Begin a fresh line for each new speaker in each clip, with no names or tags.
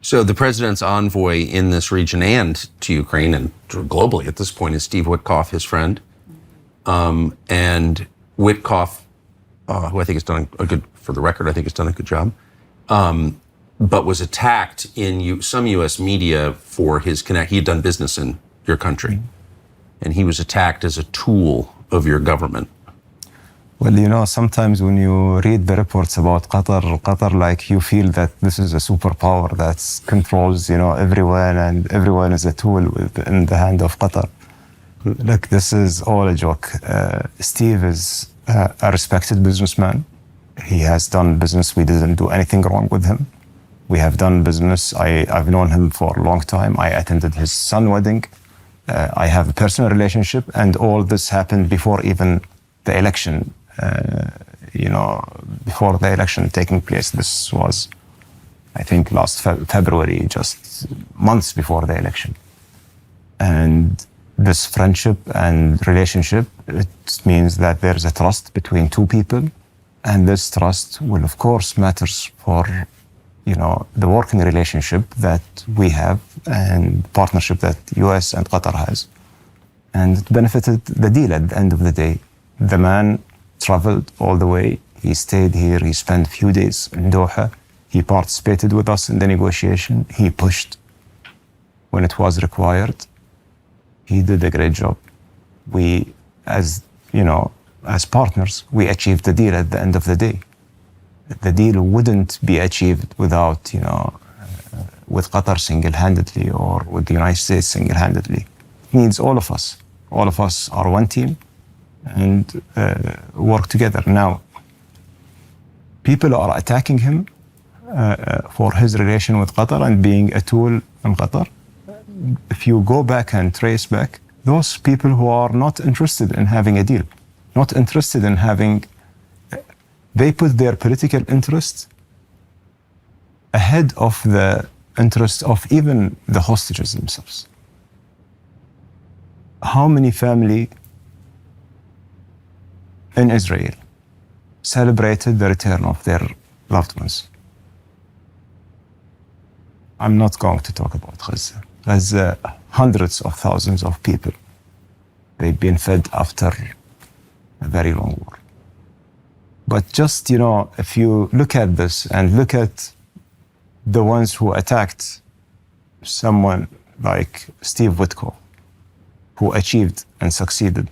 So the president's envoy in this region and to Ukraine and globally at this point is Steve Witkoff, his friend. And Witkoff, who I think has done for the record, I think has done a good job, but was attacked in some U.S. media for he had done business in your country, and he was attacked as a tool of your government.
Well, sometimes when you read the reports about Qatar, like you feel that this is a superpower that controls, everyone, and everyone is a tool in the hand of Qatar. Look, this is all a joke. Steve is a respected businessman. He has done business. We didn't do anything wrong with him. We have done business. I've known him for a long time. I attended his son's wedding. I have a personal relationship, and all this happened before even the election. Before the election taking place. This was, I think, last February, just months before the election. And this friendship and relationship, it means that there's a trust between two people. And this trust will, of course, matters for, the working relationship that we have and partnership that US and Qatar has. And it benefited the deal at the end of the day. The man traveled all the way. He stayed here. He spent a few days in Doha. He participated with us in the negotiation. He pushed when it was required. He did a great job. We, as partners, we achieved the deal at the end of the day. The deal wouldn't be achieved without, with Qatar single-handedly or with the United States single-handedly. It needs all of us. All of us are one team and work together. Now, people are attacking him for his relation with Qatar and being a tool in Qatar. If you go back and trace back, those people who are not interested in having a deal, not interested in having, they put their political interests ahead of the interests of even the hostages themselves. How many families in Israel celebrated the return of their loved ones? I'm not going to talk about Gaza. Gaza, hundreds of thousands of people, they've been fed after a very long war. But just, if you look at this and look at the ones who attacked someone like Steve Witkoff, who achieved and succeeded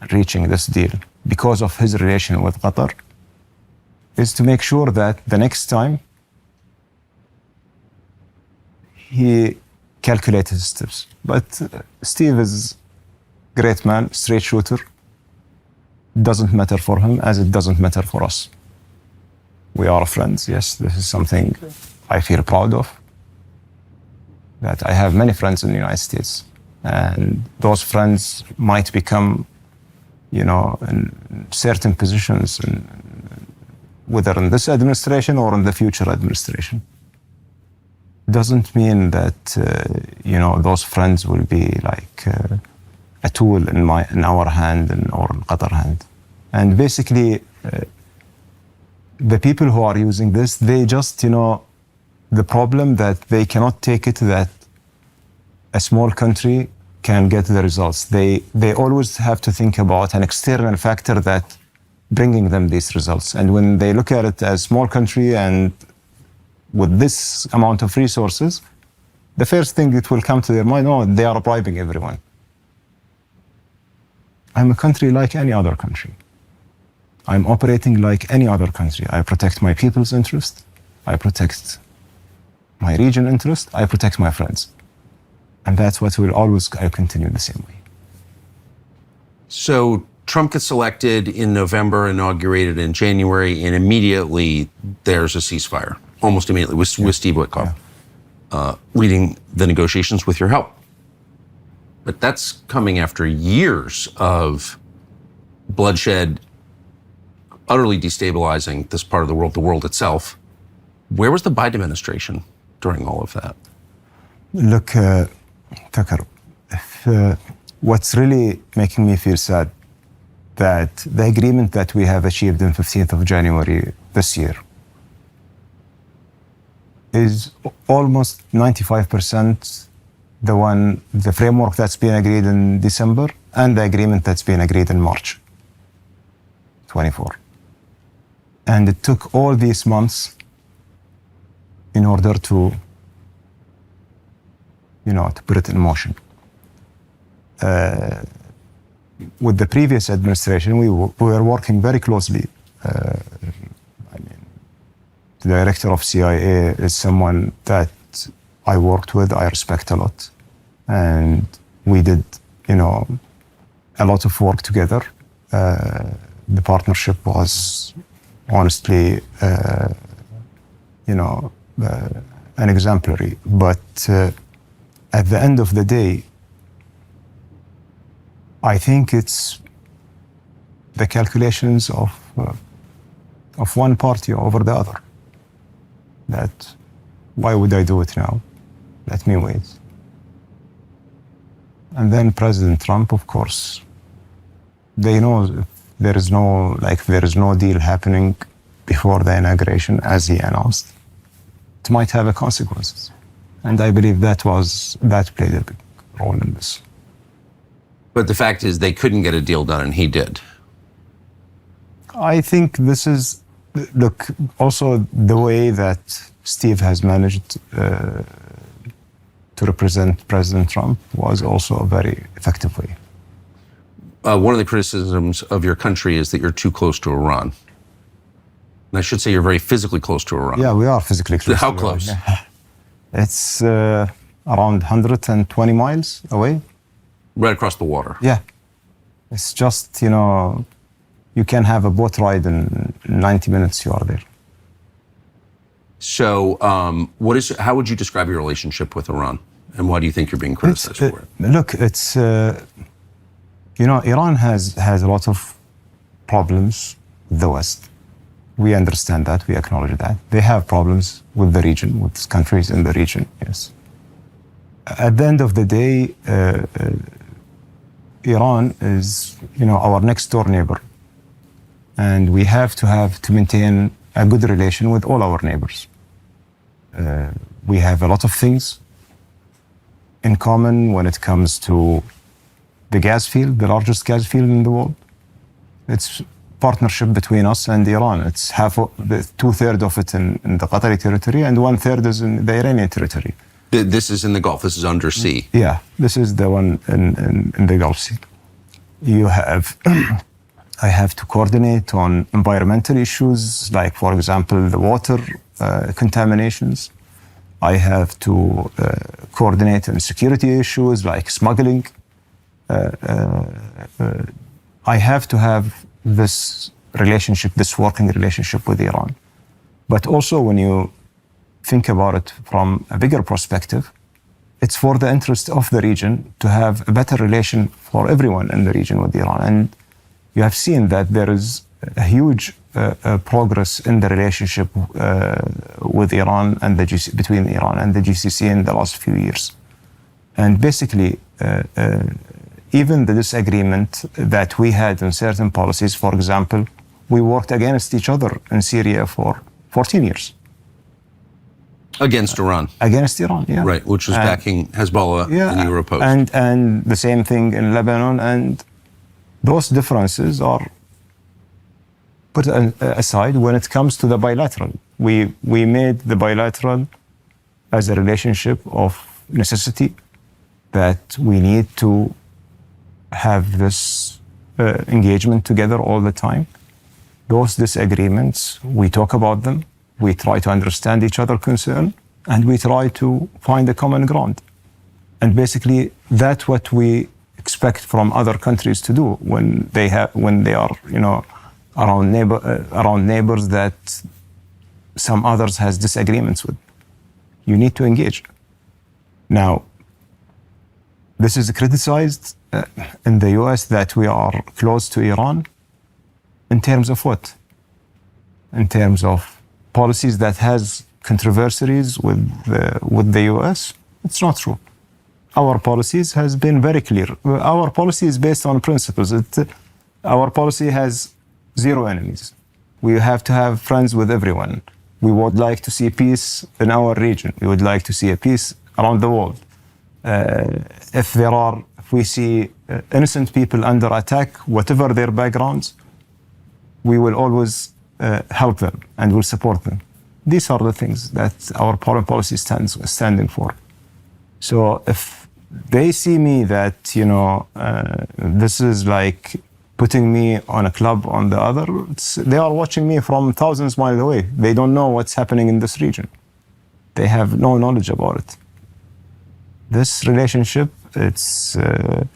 in reaching this deal because of his relation with Qatar, is to make sure that the next time he calculates his steps. But Steve is a great man, straight shooter. Doesn't matter for him as it doesn't matter for us. We are friends, yes. This is something I feel proud of. That I have many friends in the United States. And those friends might become, in certain positions, whether in this administration or in the future administration. Doesn't mean that, those friends will be like a tool in our hand or in Qatar hand. And basically, the people who are using this, they just, the problem that they cannot take it that a small country can get the results. They always have to think about an external factor that bringing them these results. And when they look at it as small country and with this amount of resources, the first thing that will come to their mind, they are bribing everyone. I'm a country like any other country. I'm operating like any other country. I protect my people's interest. I protect my region interest. I protect my friends. And that's what will always continue the same way.
So Trump gets elected in November, inaugurated in January, and immediately there's a ceasefire, almost immediately, with Steve Witkoff, leading the negotiations with your help. But that's coming after years of bloodshed, utterly destabilizing this part of the world itself. Where was the Biden administration during all of that?
Look, Tucker, what's really making me feel sad that the agreement that we have achieved on 15th of January this year is almost 95% the framework that's been agreed in December and the agreement that's been agreed in March 24. And it took all these months in order to, to put it in motion. With the previous administration, we were working very closely. The director of CIA is someone that I worked with, I respect a lot. And we did, a lot of work together. The partnership was honestly, an exemplary. But at the end of the day, I think it's the calculations of one party over the other. That, why would I do it now? Let me wait. And then President Trump, of course, they know there is no deal happening before the inauguration, as he announced. It might have consequences. And I believe that played a big role in this.
But the fact is they couldn't get a deal done, and he did.
I think this is, look, also the way that Steve has managed to represent President Trump was also a very effective way.
One of the criticisms of your country is that you're too close to Iran. And I should say you're very physically close to Iran.
Yeah, we are physically close.
How close?
Yeah. It's around 120 miles away.
Right across the water.
Yeah. It's just, you can have a boat ride in 90 minutes, you are there.
So how would you describe your relationship with Iran? And why do you think you're being criticized for it?
Look, it's, Iran has a lot of problems with the West. We understand that, we acknowledge that. They have problems with the region, with countries in the region, yes. At the end of the day, Iran is, our next door neighbor. And we have to maintain a good relation with all our neighbors. We have a lot of things in common when it comes to the gas field, the largest gas field in the world. It's partnership between us and Iran. It's two-thirds of it in the Qatari territory and one-third is in the Iranian territory.
This is in the Gulf. This is undersea.
Yeah, this is the one in the Gulf Sea. I have to coordinate on environmental issues, like, for example, the water contaminations. I have to coordinate on security issues like smuggling. I have to have this working relationship with Iran. But also when you think about it from a bigger perspective, it's for the interest of the region to have a better relation for everyone in the region with Iran. And you have seen that there is a huge progress in the relationship with Iran and between Iran and the GCC in the last few years. And basically, even the disagreement that we had in certain policies, for example, we worked against each other in Syria for 14 years.
Against Iran?
Against Iran, yeah.
Right, which was backing Hezbollah, and you were opposed.
And the same thing in Lebanon, and those differences are put aside when it comes to the bilateral. We made the bilateral as a relationship of necessity, that we need to have this engagement together all the time. Those disagreements, we talk about them, we try to understand each other's concern, and we try to find a common ground. And basically, that's what we expect from other countries to do when they are, around neighbors that some others has disagreements with. You need to engage. Now, this is criticized in the US that we are close to Iran in terms of what? In terms of policies that has controversies with the US? It's not true. Our policies has been very clear. Our policy is based on principles. Our policy has zero enemies. We have to have friends with everyone. We would like to see peace in our region. We would like to see a peace around the world. If we see innocent people under attack, whatever their backgrounds, we will always help them and will support them. These are the things that our foreign policy standing for. So if they see me that, this is like putting me on a club on the other, they are watching me from thousands of miles away. They don't know what's happening in this region. They have no knowledge about it. This relationship, it's an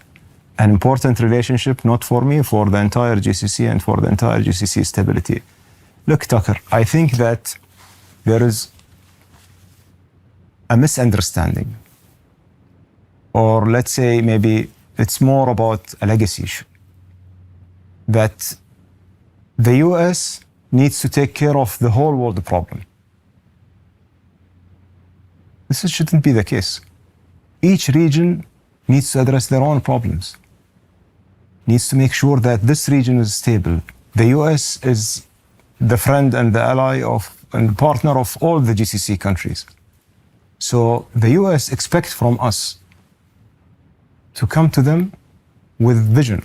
important relationship, not for me, for the entire GCC and for the entire GCC stability. Look, Tucker, I think that there is a misunderstanding, or let's say maybe it's more about a legacy issue, that the US needs to take care of the whole world problem. This shouldn't be the case. Each region needs to address their own problems, needs to make sure that this region is stable. The US is the friend and the ally and the partner of all the GCC countries. So the US expects from us to come to them with vision,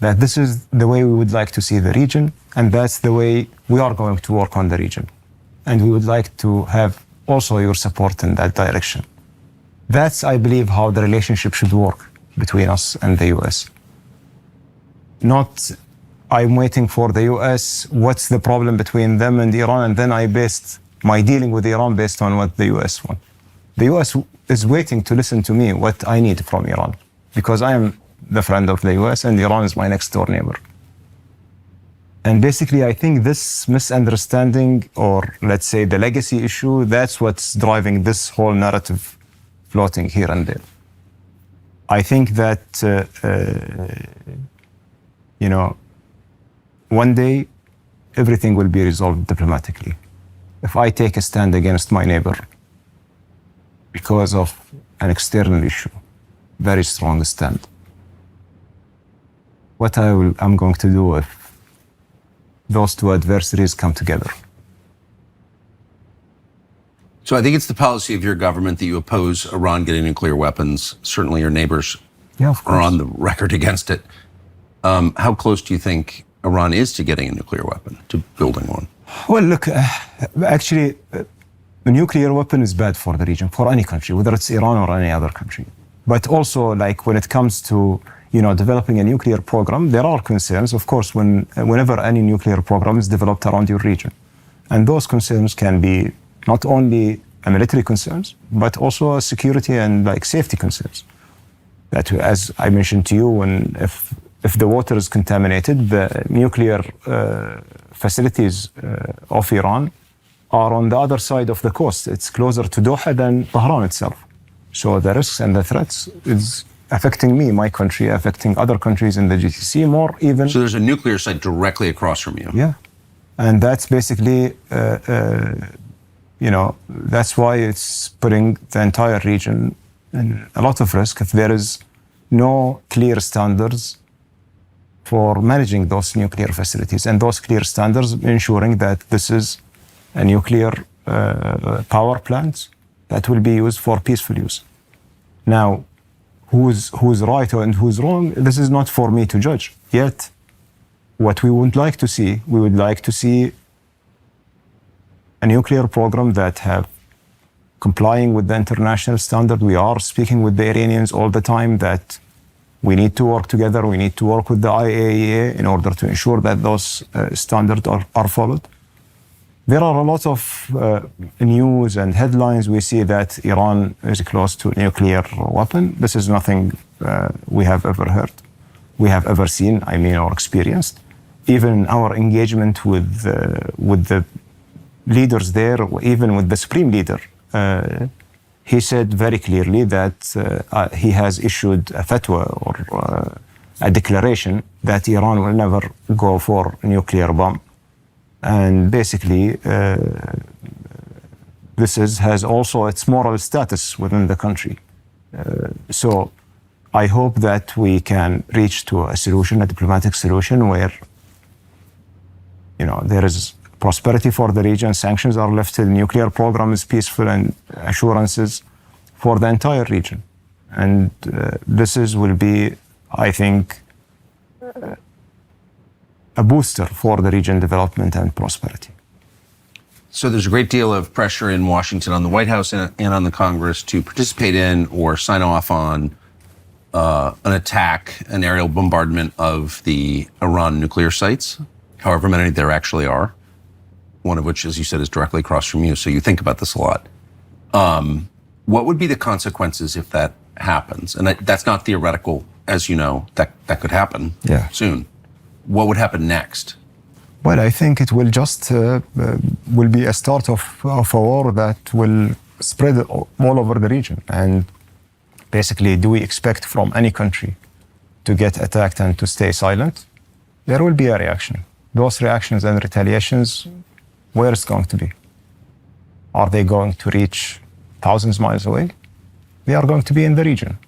that this is the way we would like to see the region, and that's the way we are going to work on the region. And we would like to have also your support in that direction. That's, I believe, how the relationship should work between us and the US. Not, I'm waiting for the US, what's the problem between them and Iran, and then I based my dealing with Iran based on what the US want. The US is waiting to listen to me, what I need from Iran, because I am the friend of the US and Iran is my next door neighbor. And basically, I think this misunderstanding, or let's say the legacy issue, that's what's driving this whole narrative floating here and there. I think that, one day everything will be resolved diplomatically. If I take a stand against my neighbor because of an external issue, very strong stand, what I'm going to do if those two adversaries come together?
So I think it's the policy of your government that you oppose Iran getting nuclear weapons. Certainly your neighbors are on the record against it. How close do you think Iran is to getting a nuclear weapon, to building one?
Well, look, actually, a nuclear weapon is bad for the region, for any country, whether it's Iran or any other country. But also, like when it comes to developing a nuclear program, there are concerns, of course, whenever any nuclear program is developed around your region. And those concerns can be not only military concerns, but also security and safety concerns. That, as I mentioned to you, if the water is contaminated, the nuclear facilities of Iran are on the other side of the coast. It's closer to Doha than Tehran itself. So the risks and the threats is affecting me, my country, affecting other countries in the GCC more even.
So there's a nuclear site directly across from you.
Yeah. And that's basically, that's why it's putting the entire region in a lot of risk if there is no clear standards for managing those nuclear facilities, and those clear standards ensuring that this is a nuclear power plant that will be used for peaceful use. Now, who's right and who's wrong, this is not for me to judge. Yet, what we would like to see, a nuclear program that have complying with the international standard. We are speaking with the Iranians all the time that we need to work together. We need to work with the IAEA in order to ensure that those standards are followed. There are a lot of news and headlines. We see that Iran is close to a nuclear weapon. This is nothing we have ever heard, we have ever seen, or experienced. Even our engagement with the leaders there, even with the supreme leader, he said very clearly that he has issued a fatwa or a declaration that Iran will never go for a nuclear bomb. And basically, this has also its moral status within the country. So I hope that we can reach to a solution, a diplomatic solution where, there is prosperity for the region, sanctions are lifted, nuclear program is peaceful, and assurances for the entire region. And will be, I think, a booster for the region development and prosperity.
So there's a great deal of pressure in Washington on the White House and on the Congress to participate in or sign off on an attack, an aerial bombardment of the Iran nuclear sites, however many there actually are, one of which, as you said, is directly across from you. So you think about this a lot. What would be the consequences if that happens? And that's not theoretical, as you know, that could happen soon. What would happen next?
Well, I think it will just will be a start of a war that will spread all over the region. And basically, do we expect from any country to get attacked and to stay silent? There will be a reaction. Those reactions and retaliations, where it's going to be? Are they going to reach thousands of miles away? They are going to be in the region.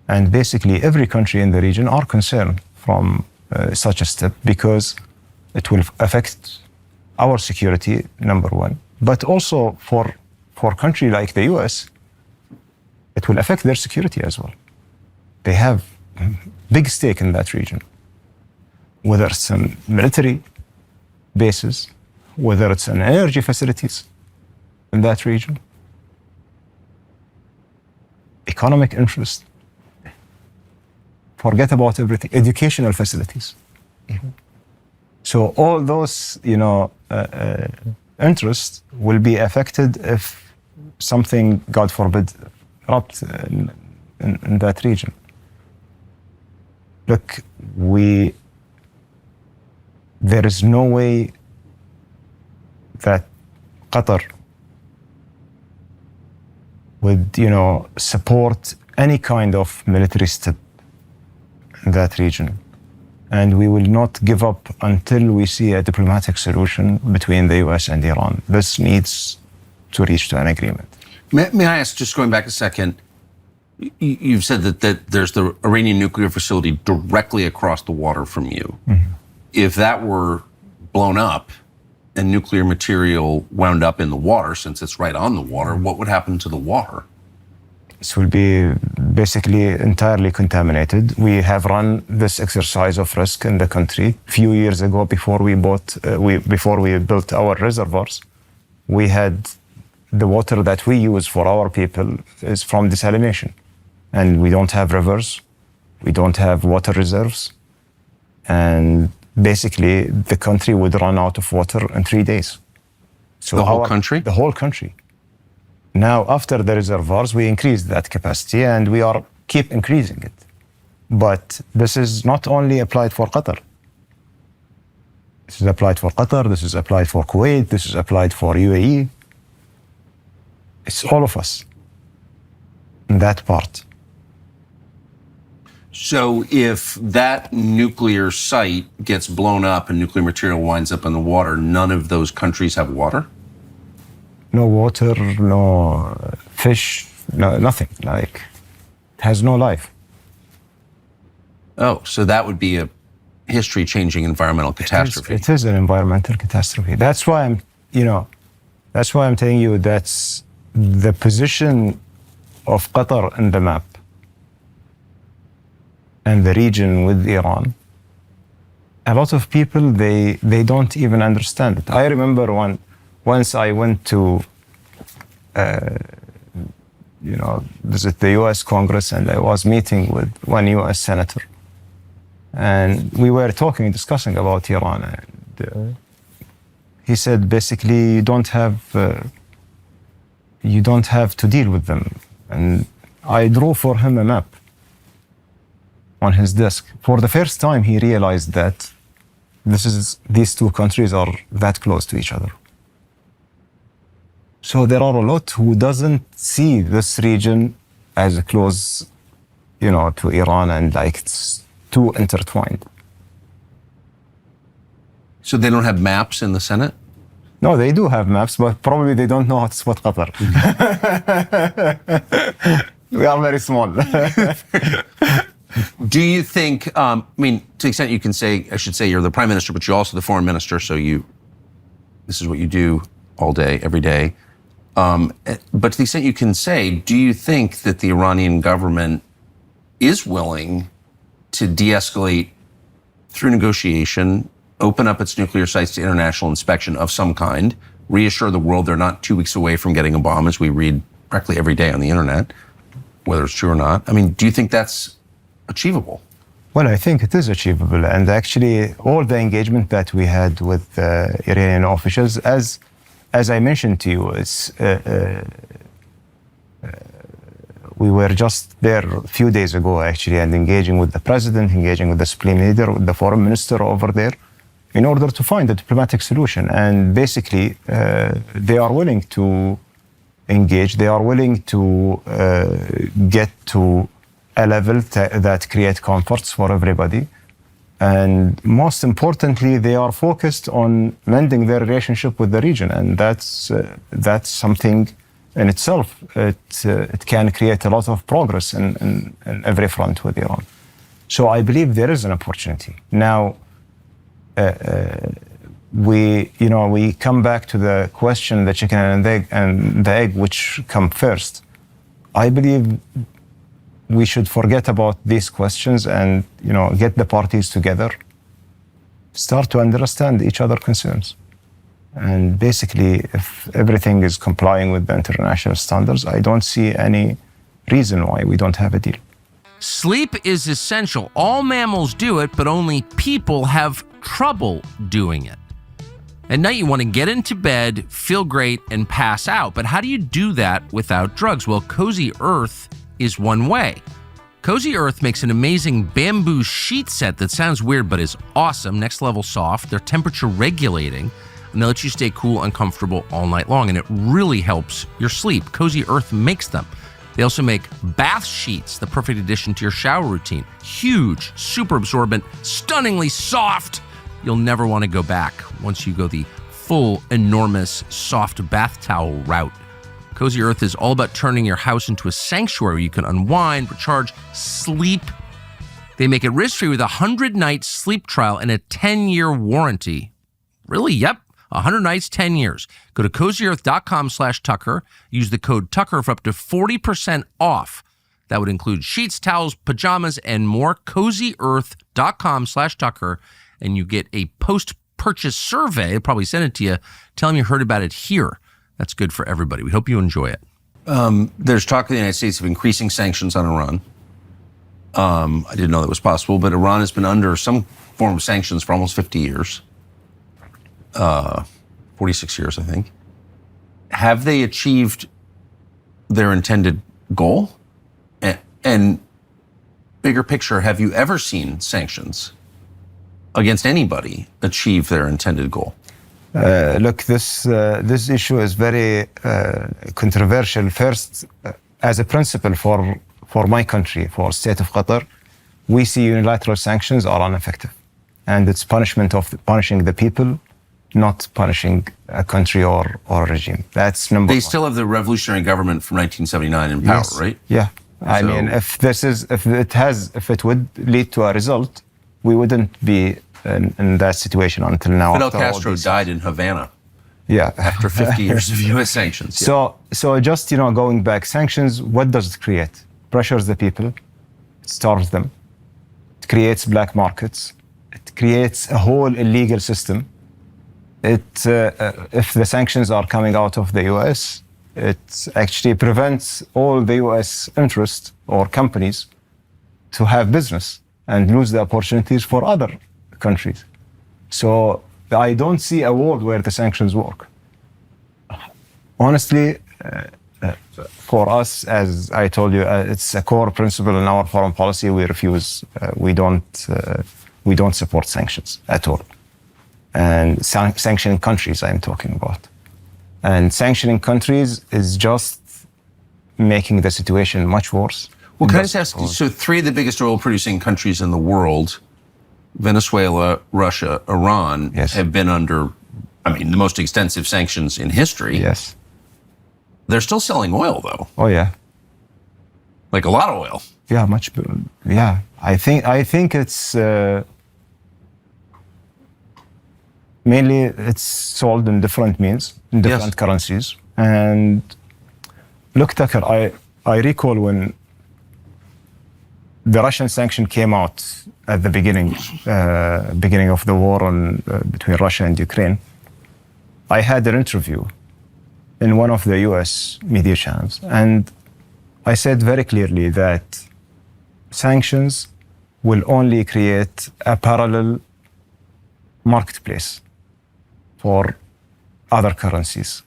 And basically, every country in the region are concerned from such a step because it will affect our security, number one. But also for a country like the US, it will affect their security as well. They have big stake in that region, whether it's in military bases, whether it's in energy facilities in that region, economic interest. Forget about everything, educational facilities. So all those, interests will be affected if something, God forbid, erupts in that region. Look, there is no way that Qatar would, support any kind of military step in that region. And we will not give up until we see a diplomatic solution between the US and Iran. This needs to reach to an agreement.
May I ask, just going back a second, you've said that there's the Iranian nuclear facility directly across the water from you. Mm-hmm. If that were blown up and nuclear material wound up in the water, since it's right on the water, what would happen to the water?
This will be basically entirely contaminated. We have run this exercise of risk in the country. A few years ago, before we built our reservoirs, we had the water that we use for our people is from desalination. And we don't have rivers, we don't have water reserves. And basically, the country would run out of water in 3 days. So
the whole country?
The whole country. Now, after the reservoirs, we increased that capacity and we keep increasing it. But this is not only applied for Qatar. This is applied for Qatar, this is applied for Kuwait, this is applied for UAE. It's all of us in that part.
So if that nuclear site gets blown up and nuclear material winds up in the water, none of those countries have water?
No water, no fish, no, nothing. It has no life.
Oh, so that would be a history-changing environmental catastrophe.
It is an environmental catastrophe. That's why I'm telling you that's the position of Qatar in the map and the region with Iran. A lot of people, they don't even understand it. I remember once I went to, visit the U.S. Congress, and I was meeting with one U.S. senator, and we were discussing about Iran. And he said, basically, you don't have to deal with them. And I drew for him a map on his desk. For the first time, he realized that these two countries are that close to each other. So there are a lot who doesn't see this region as close, to Iran, and it's too intertwined.
So they don't have maps in the Senate?
No, they do have maps, but probably they don't know how to spot Qatar. We are very small.
Do you think, to the extent you can say, I should say you're the prime minister, but you're also the foreign minister, so you This is what you do all day, every day. But to the extent you can say, do you think that the Iranian government is willing to de-escalate through negotiation, open up its nuclear sites to international inspection of some kind, reassure the world they're not 2 weeks away from getting a bomb, as we read practically every day on the internet, whether it's true or not? I mean, do you think that's achievable?
Well, I think it is achievable. And actually, all the engagement that we had with Iranian officials, as I mentioned to you, we were just there a few days ago, actually, and engaging with the president, engaging with the supreme leader, with the foreign minister over there, in order to find a diplomatic solution. And basically, they are willing to engage. They are willing to get to a level that create comforts for everybody. And most importantly, they are focused on mending their relationship with the region. And that's something in itself. It can create a lot of progress in every front with Iran. So I believe there is an opportunity. Now, we come back to the question, the chicken and the egg, which come first. I believe we should forget about these questions and, get the parties together, start to understand each other's concerns. And basically, if everything is complying with the international standards, I don't see any reason why we don't have a deal.
Sleep is essential. All mammals do it, but only people have trouble doing it. At night, you want to get into bed, feel great, and pass out. But how do you do that without drugs? Well, Cozy Earth is one way. Cozy Earth makes an amazing bamboo sheet set that sounds weird, but is awesome, next level soft. They're temperature regulating, and they let you stay cool and comfortable all night long, and it really helps your sleep. Cozy Earth makes them. They also make bath sheets, the perfect addition to your shower routine. Huge, super absorbent, stunningly soft. You'll never want to go back once you go the full, enormous, soft bath towel route. Cozy Earth is all about turning your house into a sanctuary where you can unwind, recharge, sleep. They make it risk-free with a 100-night sleep trial and a 10-year warranty. Really? Yep. 100 nights, 10 years. Go to cozyearth.com/Tucker. Use the code Tucker for up to 40% off. That would include sheets, towels, pajamas, and more. cozyearth.com/Tucker. And you get a post-purchase survey. I'll probably send it to you. Tell them you heard about it here. That's good for everybody. We hope you enjoy it.
There's talk in the United States of increasing sanctions on Iran. I didn't know that was possible, but Iran has been under some form of sanctions for almost 50 years. 46 years, I think. Have they achieved their intended goal? And bigger picture, have you ever seen sanctions against anybody achieve their intended goal?
Look, this issue is very controversial. First, as a principle for my country, for the state of Qatar, we see unilateral sanctions are ineffective. And it's punishing the people, not punishing a country or a regime. That's number one.
They still have the revolutionary government from 1979 in power,
Yes.
right?
Yeah. I mean, if it would lead to a result, we wouldn't be in that situation until now.
Fidel Castro died in Havana.
Yeah.
After 50 years of U.S. sanctions. Yeah.
So just, going back, sanctions, what does it create? Pressures the people, starves them, it creates black markets, it creates a whole illegal system. If the sanctions are coming out of the U.S., it actually prevents all the U.S. interests or companies to have business and lose the opportunities for other countries. So I don't see a world where the sanctions work. Honestly, for us, as I told you, it's a core principle in our foreign policy. We refuse. We don't support sanctions at all. And sanctioning countries, I'm talking about. And sanctioning countries is just making the situation much worse.
Well, can I just ask you, so 3 of the biggest oil-producing countries in the world, Venezuela, Russia, Iran,
Yes.
have been under, the most extensive sanctions in history.
Yes.
They're still selling oil, though.
Oh, yeah.
Like a lot of oil.
Yeah, I think it's Mainly, it's sold in different means, in different currencies. And look, Tucker, I recall when the Russian sanction came out at the beginning of the war between Russia and Ukraine. I had an interview in one of the US media channels, and I said very clearly that sanctions will only create a parallel marketplace for other currencies.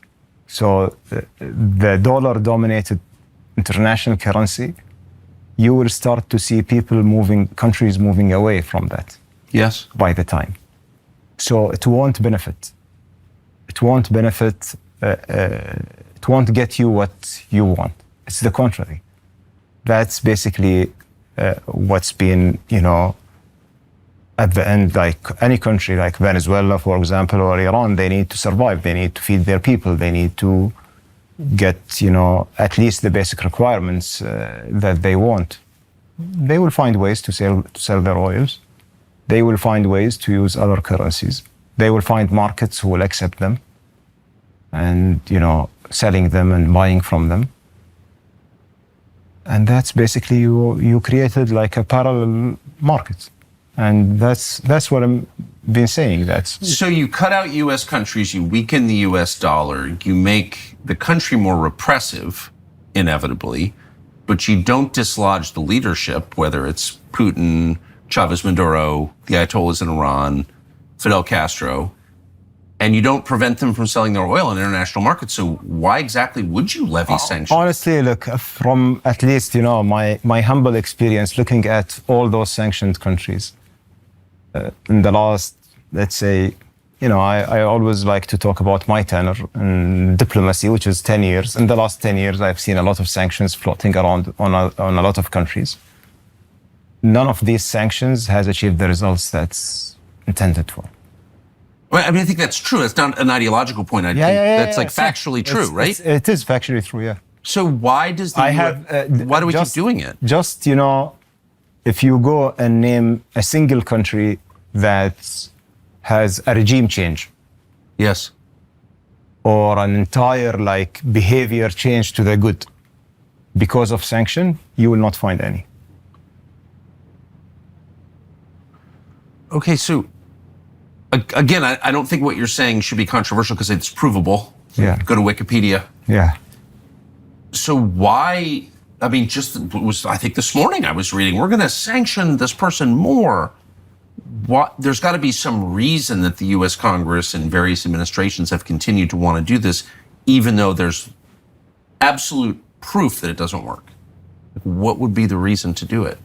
So the dollar-dominated international currency, you will start to see countries moving away from that.
Yes.
By the time. So it won't benefit. It won't benefit, it won't get you what you want. It's the contrary. That's basically what's been, at the end, like any country like Venezuela, for example, or Iran, they need to survive. They need to feed their people. They need to get, at least the basic requirements that they want. They will find ways to sell their oils. They will find ways to use other currencies. They will find markets who will accept them and, selling them and buying from them. And that's basically you created like a parallel market. And that's what I'm been saying.
So you cut out U.S. countries, you weaken the U.S. dollar, you make the country more repressive, inevitably, but you don't dislodge the leadership, whether it's Putin, Chavez Maduro, the Ayatollahs in Iran, Fidel Castro, and you don't prevent them from selling their oil in international markets. So why exactly would you levy sanctions?
Honestly, look, from at least, my humble experience looking at all those sanctioned countries, in the last, let's say, I always like to talk about my tenure in diplomacy, which is 10 years. In the last 10 years, I've seen a lot of sanctions floating around on a lot of countries. None of these sanctions has achieved the results that's intended for.
Well, I think that's true. It's not an ideological point. That's factually true, right?
It is factually true, yeah.
So why does why do we keep doing it?
Just, if you go and name a single country that has a regime change.
Yes.
Or an entire behavior change to the good because of sanction, you will not find any.
Okay, so again, I don't think what you're saying should be controversial because it's provable.
Yeah.
Go to Wikipedia.
Yeah.
So why, I think this morning I was reading, we're going to sanction this person more. There's got to be some reason that the U.S. Congress and various administrations have continued to want to do this, even though there's absolute proof that it doesn't work. What would be the reason to do it?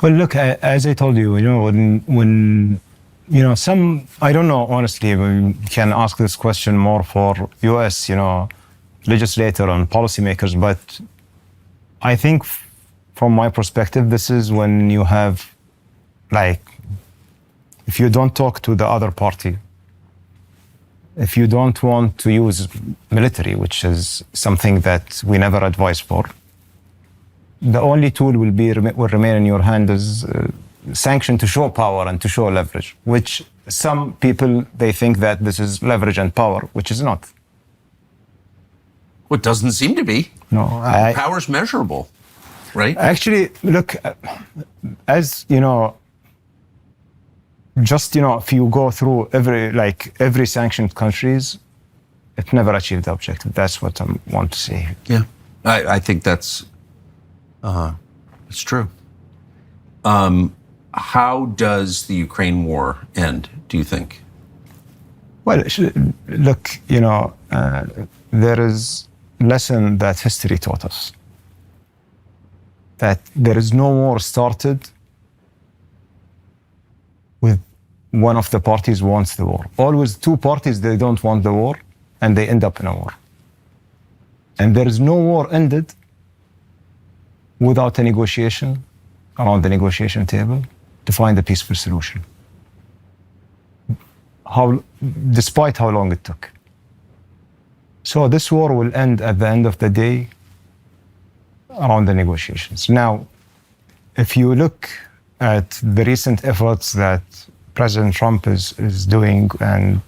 Well, look, as I told you, when some, I don't know, honestly, we can ask this question more for U.S., legislator and policymakers, but I think from my perspective, this is when you have, if you don't talk to the other party, if you don't want to use military, which is something that we never advise for, the only tool will remain in your hand is sanction to show power and to show leverage, which some people, they think that this is leverage and power, which is not.
Well, it doesn't seem to be.
No.
Power's measurable, right?
Actually, look, as just, if you go through every sanctioned countries, it never achieved the objective. That's what I want to say.
Yeah, I think that's it's true. How does the Ukraine war end, do you think?
Well, look, there is a lesson that history taught us, that there is no war started with one of the parties wants the war. Always two parties, they don't want the war, and they end up in a war. And there is no war ended without a negotiation around the negotiation table to find a peaceful solution. Despite how long it took. So this war will end at the end of the day around the negotiations. Now, if you look at the recent efforts that President Trump is doing and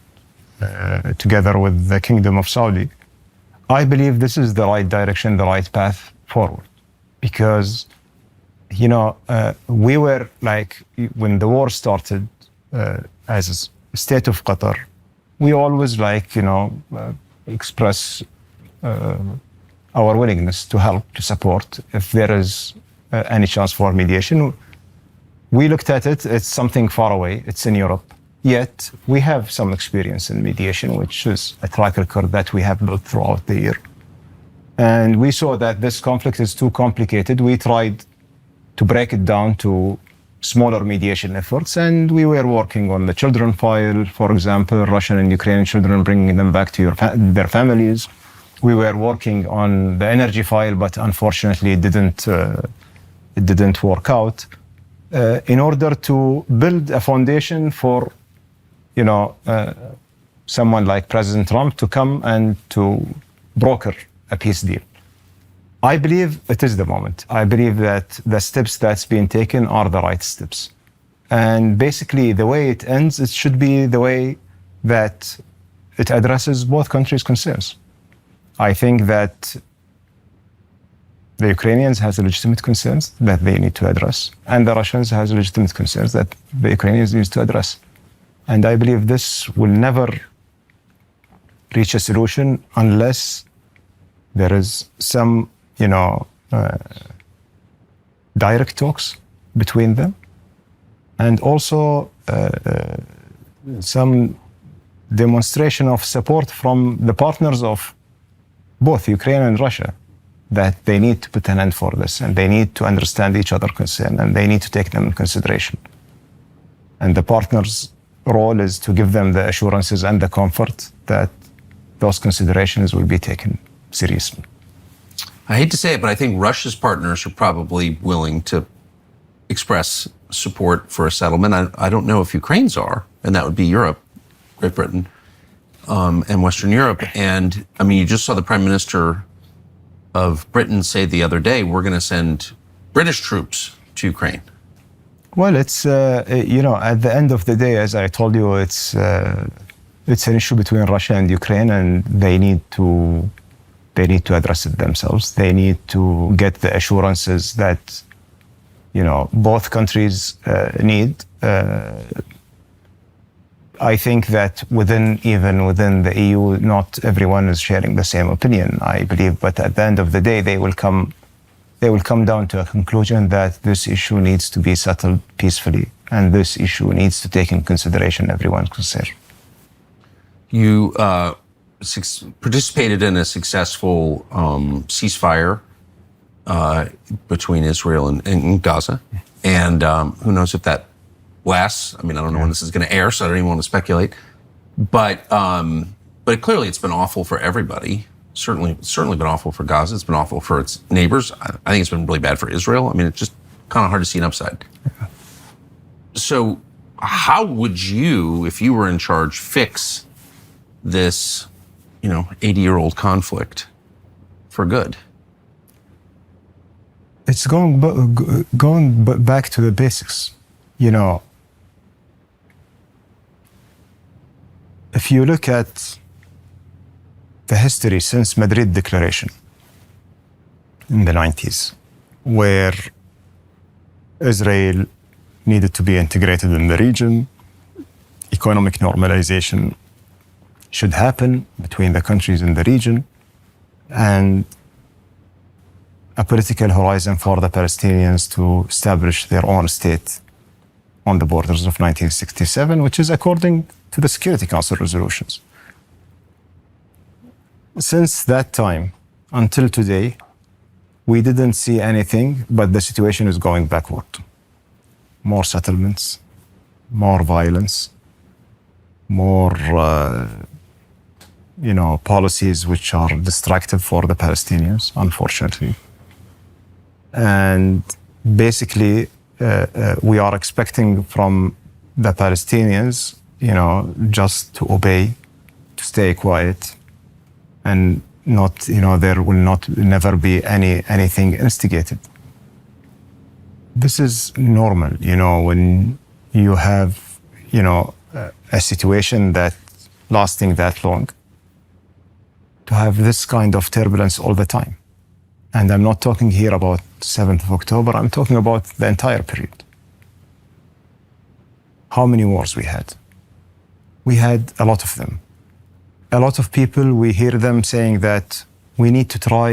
together with the Kingdom of Saudi. I believe this is the right direction, the right path forward. Because, we were like, when the war started, as a state of Qatar, we always express our willingness to help, to support, if there is any chance for mediation. We looked at it, it's something far away, it's in Europe. Yet, we have some experience in mediation, which is a track record that we have built throughout the year. And we saw that this conflict is too complicated. We tried to break it down to smaller mediation efforts, and we were working on the children file, for example, Russian and Ukrainian children, bringing them back to their families. We were working on the energy file, but unfortunately it didn't work out. In order to build a foundation for, someone like President Trump to come and to broker a peace deal. I believe it is the moment. I believe that the steps that's being taken are the right steps. And basically, the way it ends, it should be the way that it addresses both countries' concerns. I think that the Ukrainians has legitimate concerns that they need to address, and the Russians has legitimate concerns that the Ukrainians need to address. And I believe this will never reach a solution unless there is some, direct talks between them, and also some demonstration of support from the partners of both Ukraine and Russia, that they need to put an end for this, and they need to understand each other's concern, and they need to take them in consideration. And the partners' role is to give them the assurances and the comfort that those considerations will be taken seriously.
I hate to say it, but I think Russia's partners are probably willing to express support for a settlement. I don't know if Ukraine's are, and that would be Europe, Great Britain, and Western Europe. And I mean, you just saw the Prime Minister of Britain say the other day, we're going to send British troops to Ukraine.
Well, it's, at the end of the day, as I told you, it's an issue between Russia and Ukraine, and they need to address it themselves. They need to get the assurances that, both countries need. I think that even within the EU, not everyone is sharing the same opinion, I believe. But at the end of the day, they will come down to a conclusion that this issue needs to be settled peacefully, and this issue needs to take in consideration everyone's concern.
You participated in a successful ceasefire between Israel and Gaza. And who knows if that lasts. I mean, I don't know when this is going to air, so I don't even want to speculate. But clearly it's been awful for everybody. Certainly been awful for Gaza. It's been awful for its neighbors. I think it's been really bad for Israel. I mean, it's just kind of hard to see an upside. Yeah. So how would you, if you were in charge, fix this, 80-year-old conflict for good?
It's going back to the basics. If you look at the history since Madrid Declaration in the 90s, where Israel needed to be integrated in the region, economic normalization should happen between the countries in the region, and a political horizon for the Palestinians to establish their own state on the borders of 1967, which is according to the Security Council resolutions. Since that time until today, we didn't see anything, but the situation is going backward. More settlements, more violence, more policies which are destructive for the Palestinians, unfortunately. And basically, we are expecting from the Palestinians, just to obey, to stay quiet, and not, there will never be anything instigated. This is normal, when you have, a situation that lasting that long, to have this kind of turbulence all the time. And I'm not talking here about 7th of October, I'm talking about the entire period. How many wars we had? We had a lot of them. A lot of people, we hear them saying that we need to try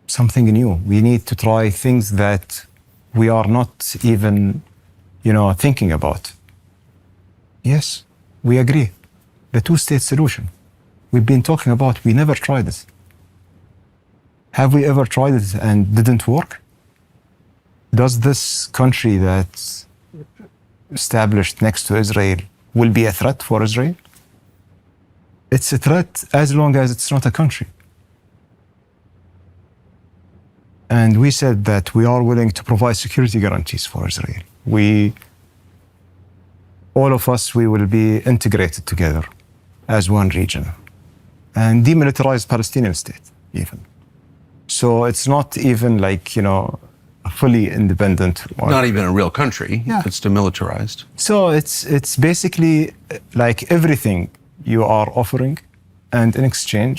something new. We need to try things that we are not even, thinking about. Yes, we agree. The two-state solution. We've been talking about, we never tried it. Have we ever tried it and didn't work? Does this country that's established next to Israel will be a threat for Israel? It's a threat as long as it's not a country. And we said that we are willing to provide security guarantees for Israel. All of us, we will be integrated together as one region and demilitarize Palestinian state even. So it's not even like, a fully independent.
Not even a real country.
Yeah.
It's demilitarized.
So it's basically like everything you are offering, and in exchange,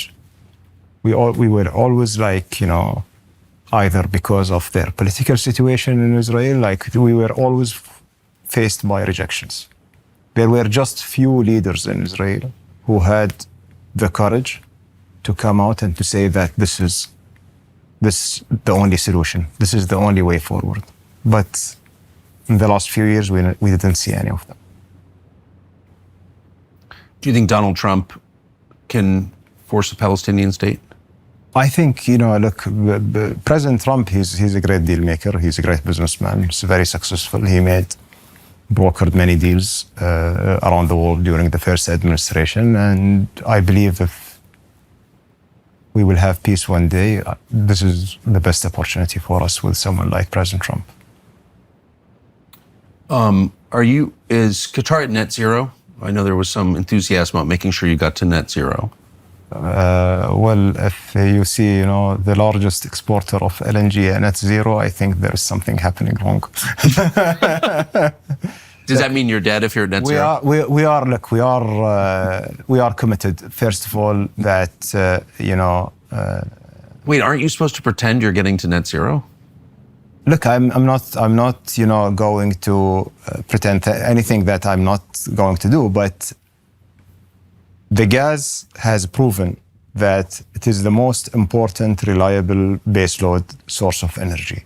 we were always like, either because of their political situation in Israel, like we were always faced by rejections. There were just few leaders in Israel who had the courage to come out and to say that this is the only solution. This is the only way forward. But in the last few years, we didn't see any of them.
Do you think Donald Trump can force a Palestinian state?
I think, look, President Trump, he's a great deal maker. He's a great businessman. He's very successful. He brokered many deals around the world during the first administration. And I believe if we will have peace one day, this is the best opportunity for us with someone like President Trump.
Is Qatar at net zero? I know there was some enthusiasm about making sure you got to net zero.
Well, if you see, the largest exporter of LNG at net zero, I think there is something happening wrong.
Does that mean you're dead if you're at net zero?
We are committed. First of all, that
Wait, aren't you supposed to pretend you're getting to net zero?
Look, I'm not going to pretend anything that I'm not going to do, but the gas has proven that it is the most important, reliable baseload source of energy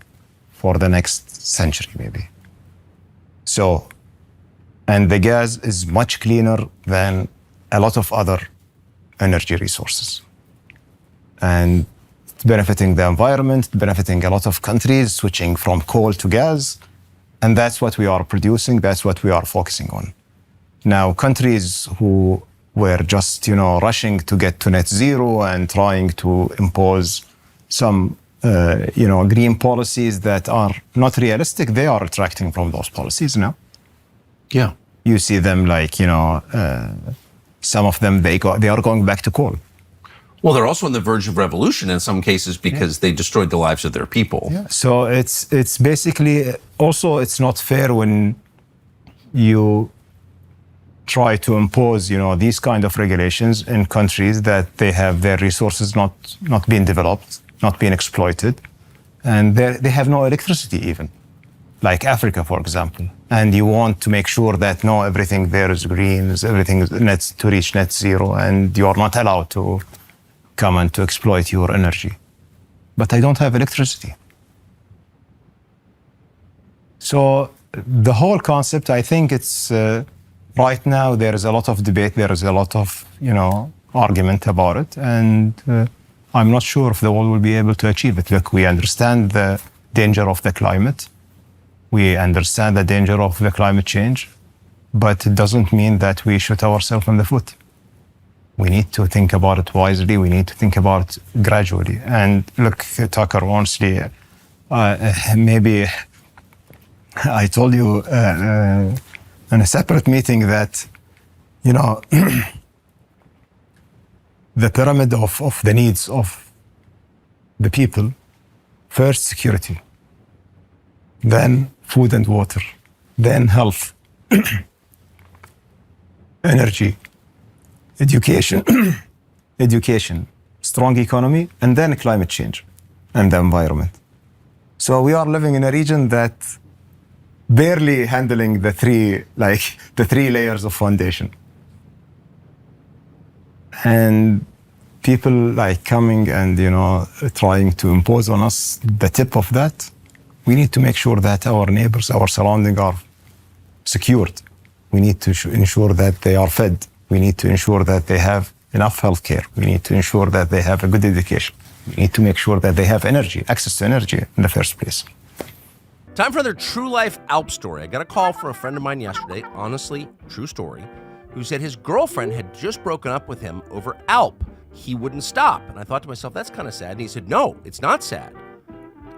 for the next century, maybe. So, and the gas is much cleaner than a lot of other energy resources. And it's benefiting the environment, benefiting a lot of countries, switching from coal to gas. And that's what we are producing, that's what we are focusing on. Now, countries who were just, rushing to get to net zero and trying to impose some, green policies that are not realistic, they are retracting from those policies now.
Yeah.
You see them like, some of them, they are going back to coal.
Well, they're also on the verge of revolution in some cases because they destroyed the lives of their people.
Yeah. So it's basically, also it's not fair when you try to impose, these kind of regulations in countries that they have their resources not being developed, not being exploited, and they have no electricity even, like Africa, for example. And you want to make sure that everything there is green, everything is to reach net zero, and you are not allowed to come and to exploit your energy. But I don't have electricity. So the whole concept, I think it's right now there is a lot of debate, there is a lot of argument about it, and I'm not sure if the world will be able to achieve it. Look, we understand the danger of the climate, we understand the danger of the climate change, but it doesn't mean that we shoot ourselves in the foot. We need to think about it wisely. We need to think about it gradually. And look, Tucker, honestly, maybe I told you in a separate meeting that, the pyramid of the needs of the people, first security, then food and water, then health, energy, education, education, strong economy, and then climate change and the environment. So we are living in a region that barely handling the three layers of foundation. And people like coming and, trying to impose on us the tip of that. We need to make sure that our neighbors, our surroundings are secured. We need to ensure that they are fed. We need to ensure that they have enough health care. We need to ensure that they have a good education. We need to make sure that they have energy, access to energy in the first place.
Time for another true life Alp story. I got a call from a friend of mine yesterday, honestly, true story, who said his girlfriend had just broken up with him over Alp. He wouldn't stop. And I thought to myself, that's kind of sad. And he said, no, it's not sad.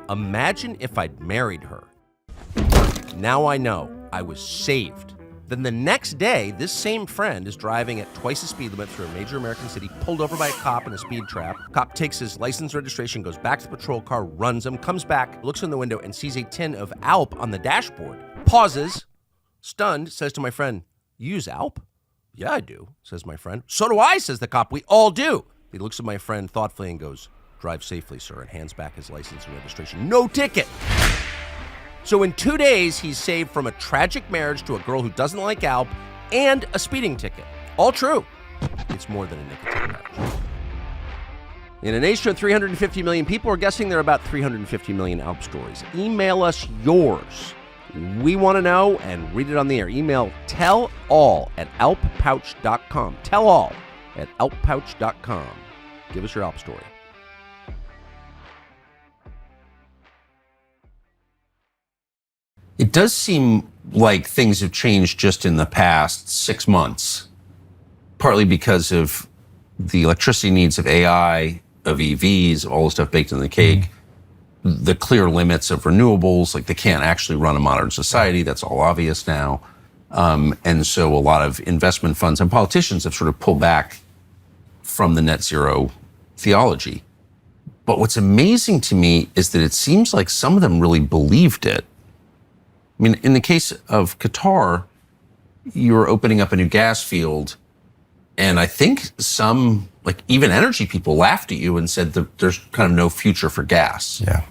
Imagine if I'd married her. Now I know I was saved. Then the next day, this same friend is driving at twice the speed limit through a major American city, pulled over by a cop in a speed trap. Cop takes his license registration, goes back to the patrol car, runs him, comes back, looks in the window and sees a tin of Alp on the dashboard. Pauses, stunned, says to my friend, "You use Alp?" "Yeah, I do," says my friend. "So do I," says the cop. "We all do." He looks at my friend thoughtfully and goes, "Drive safely, sir," and hands back his license and registration. No ticket. So in 2 days, he's saved from a tragic marriage to a girl who doesn't like Alp and a speeding ticket. All true. It's more than a nicotine marriage. In a nation of 350 million people, we're guessing there are about 350 million Alp stories. Email us yours. We want to know and read it on the air. Email tellall@alppouch.com. Tellall@alppouch.com. Give us your Alp story.
It does seem like things have changed just in the past 6 months, partly because of the electricity needs of AI, of EVs, all the stuff baked in the cake, the clear limits of renewables, like they can't actually run a modern society. That's all obvious now. And so a lot of investment funds and politicians have sort of pulled back from the net zero theology. But what's amazing to me is that it seems like some of them really believed it. I mean, in the case of Qatar, you were opening up a new gas field, and I think some, like even energy people, laughed at you and said that there's kind of no future for gas.
Yeah.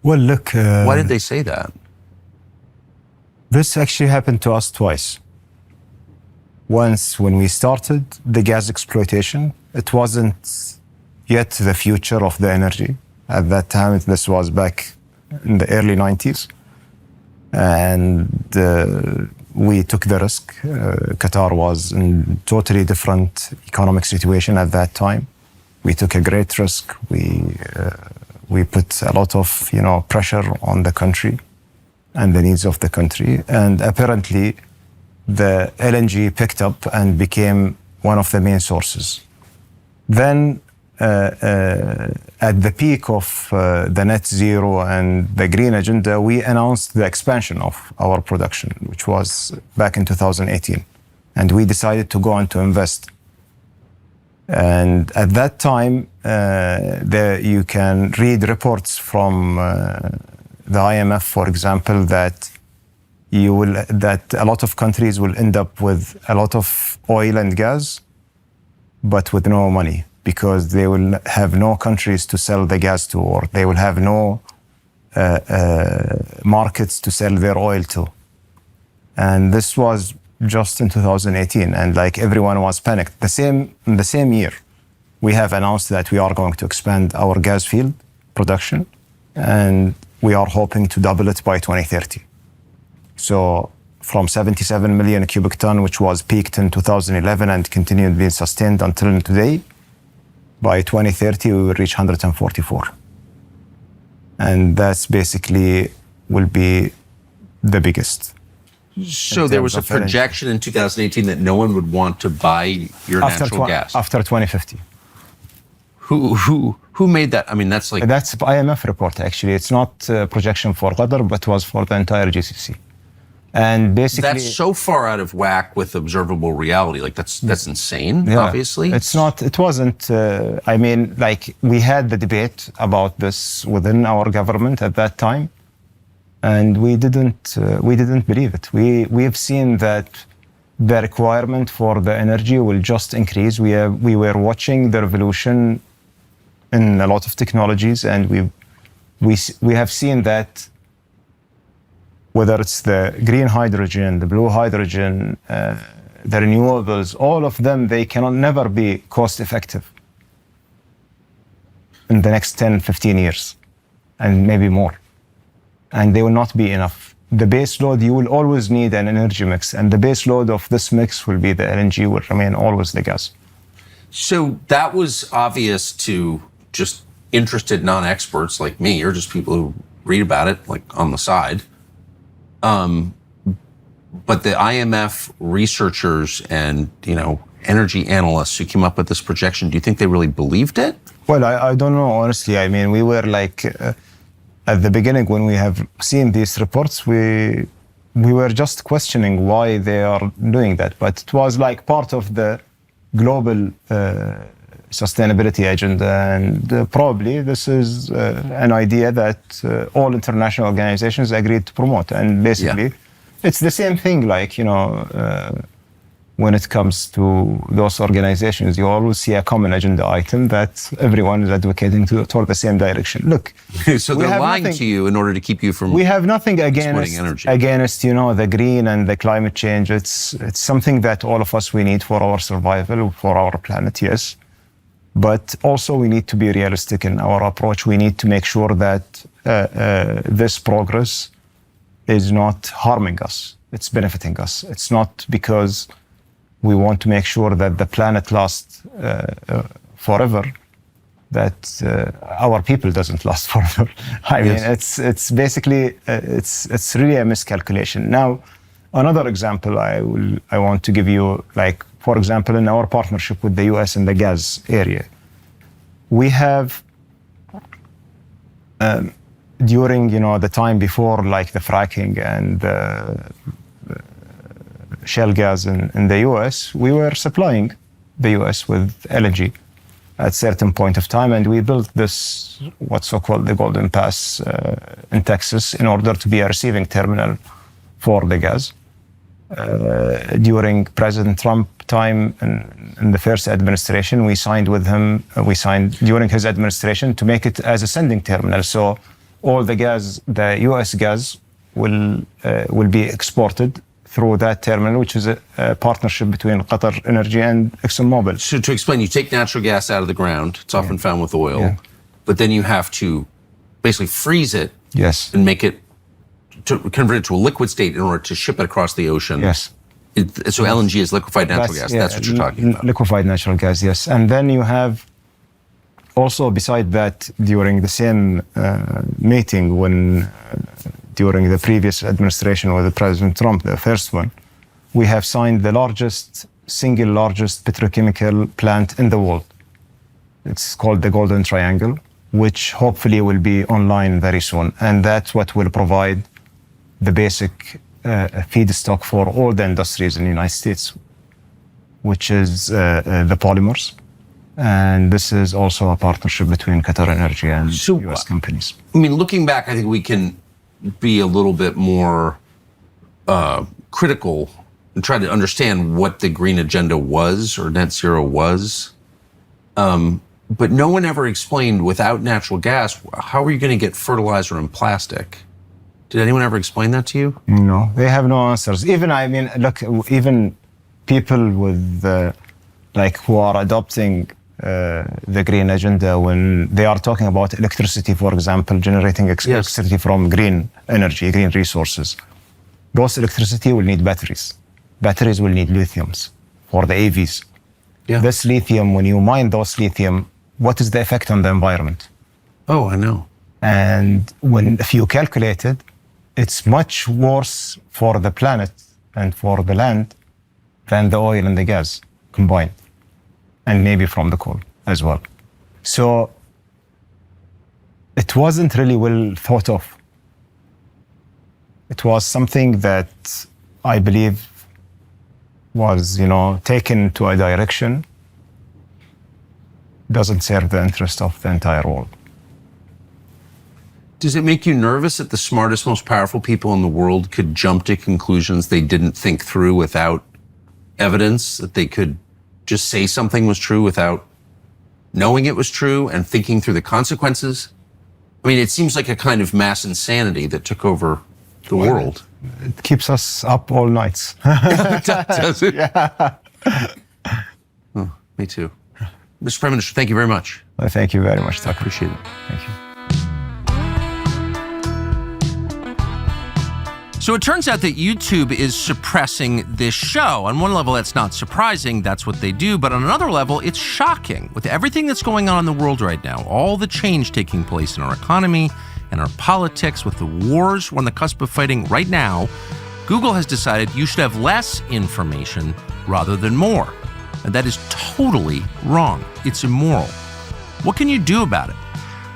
Well, look.
Why did they say that?
This actually happened to us twice. Once, when we started the gas exploitation, it wasn't yet the future of the energy. At that time, this was back in the early 90s. And we took the risk. Qatar was in a totally different economic situation at that time. We took a great risk. We put a lot of pressure on the country and the needs of the country. And apparently, the LNG picked up and became one of the main sources. Then, at the peak of the net zero and the green agenda, we announced the expansion of our production, which was back in 2018. And we decided to go on to invest. And at that time, you can read reports from the IMF, for example, that a lot of countries will end up with a lot of oil and gas, but with no money, because they will have no countries to sell the gas to, or they will have no markets to sell their oil to. And this was just in 2018, and like everyone was panicked. In the same year, we have announced that we are going to expand our gas field production, and we are hoping to double it by 2030. So from 77 million cubic ton, which was peaked in 2011 and continued being sustained until today, by 2030, we will reach 144. And that's basically will be the biggest.
So there was a projection in 2018 that no one would want to buy your natural gas.
After 2050.
Who made that? I mean, that's like...
That's IMF report, actually. It's not a projection for Qatar, but was for the entire GCC. And basically...
That's so far out of whack with observable reality. Like, that's insane, obviously.
It wasn't... we had the debate about this within our government at that time, and we didn't believe it. We have seen that the requirement for the energy will just increase. We were watching the revolution in a lot of technologies, and we have seen that whether it's the green hydrogen, the blue hydrogen, the renewables, all of them, they cannot never be cost effective in the next 10, 15 years, and maybe more. And they will not be enough. The base load, you will always need an energy mix, and the base load of this mix will be the LNG, will remain always the gas.
So that was obvious to just interested non-experts like me, or just people who read about it like on the side. But the IMF researchers and, energy analysts who came up with this projection, do you think they really believed it?
Well, I don't know, honestly. I mean, we were like, at the beginning when we have seen these reports, we were just questioning why they are doing that. But it was like part of the global sustainability agenda. And probably this is an idea that all international organizations agreed to promote. And basically, it's the same thing, like, when it comes to those organizations, you always see a common agenda item that everyone is advocating toward the same direction. Look,
so they're lying to you in order to keep you from.
We have nothing against the green and the climate change. It's something that all of us we need for our survival, for our planet. Yes, but also we need to be realistic in our approach. We need to make sure that this progress is not harming us. It's benefiting us. It's not because we want to make sure that the planet lasts forever, that our people doesn't last forever. I mean, it's basically, it's really a miscalculation. Now, another example I want to give you, like, for example, in our partnership with the US in the gas area, we have, during, the time before, like the fracking and shale gas in the US, we were supplying the US with LNG at a certain point of time, and we built this, what's so-called the Golden Pass in Texas, in order to be a receiving terminal for the gas. During President Trump time in the first administration, we signed during his administration to make it as a sending terminal. So all the gas, the US gas, will be exported through that terminal, which is a partnership between Qatar Energy and ExxonMobil.
So to explain, you take natural gas out of the ground. It's often found with oil, but then you have to basically freeze it and make it, to convert it to a liquid state in order to ship it across the ocean.
Yes.
So LNG is liquefied natural gas. That's what you're talking about.
Liquefied natural gas, yes. And then you have also, beside that, during the same meeting when during the previous administration with President Trump, the first one, we have signed the single largest petrochemical plant in the world. It's called the Golden Triangle, which hopefully will be online very soon. And that's what will provide the basic feedstock for all the industries in the United States, which is the polymers. And this is also a partnership between Qatar Energy and US companies.
I mean, looking back, I think we can be a little bit more critical and try to understand what the green agenda was, or net zero was. But no one ever explained, without natural gas, how are you going to get fertilizer and plastic? Did anyone ever explain that to you?
No, they have no answers. Even people with who are adopting the green agenda, when they are talking about electricity, for example, generating electricity from green energy, green resources, those electricity will need batteries. Batteries will need lithiums for the AVs. Yeah. This lithium, when you mine those lithium, what is the effect on the environment?
Oh, I know.
And if you calculate it, it's much worse for the planet and for the land than the oil and the gas combined, and maybe from the coal as well. So it wasn't really well thought of. It was something that I believe was, taken to a direction doesn't serve the interest of the entire world.
Does it make you nervous that the smartest, most powerful people in the world could jump to conclusions they didn't think through without evidence that they could just say something was true without knowing it was true and thinking through the consequences? I mean, it seems like a kind of mass insanity that took over the world.
It keeps us up all nights.
Does it? Yeah. Oh, me too. Mr. Prime Minister, thank you very much.
Well, thank you very much, Tucker.
I appreciate it.
Thank you.
So it turns out that YouTube is suppressing this show. On one level, that's not surprising. That's what they do. But on another level, it's shocking. With everything that's going on in the world right now, all the change taking place in our economy and our politics, with the wars we're on the cusp of fighting right now, Google has decided you should have less information rather than more. And that is totally wrong. It's immoral. What can you do about it?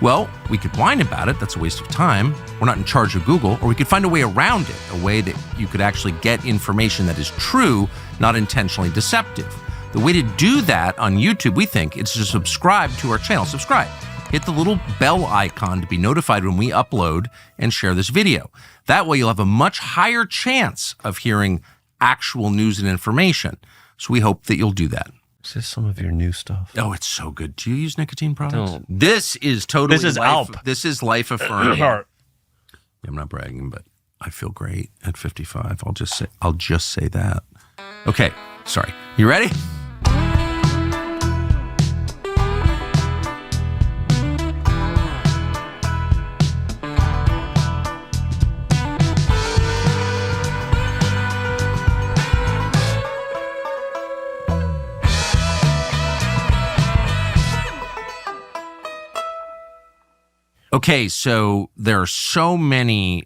Well, we could whine about it. That's a waste of time. We're not in charge of Google. Or we could find a way around it, a way that you could actually get information that is true, not intentionally deceptive. The way to do that on YouTube, we think, is to subscribe to our channel. Subscribe. Hit the little bell icon to be notified when we upload and share this video. That way you'll have a much higher chance of hearing actual news and information. So we hope that you'll do that.
Is this some of your new stuff?
Oh, it's so good. Do you use nicotine products?
Don't.
This is totally
This is
life.
Alp.
This is life affirming. I'm not bragging, but I feel great at 55. I'll just say that. Okay, sorry. You ready? Okay, so there are so many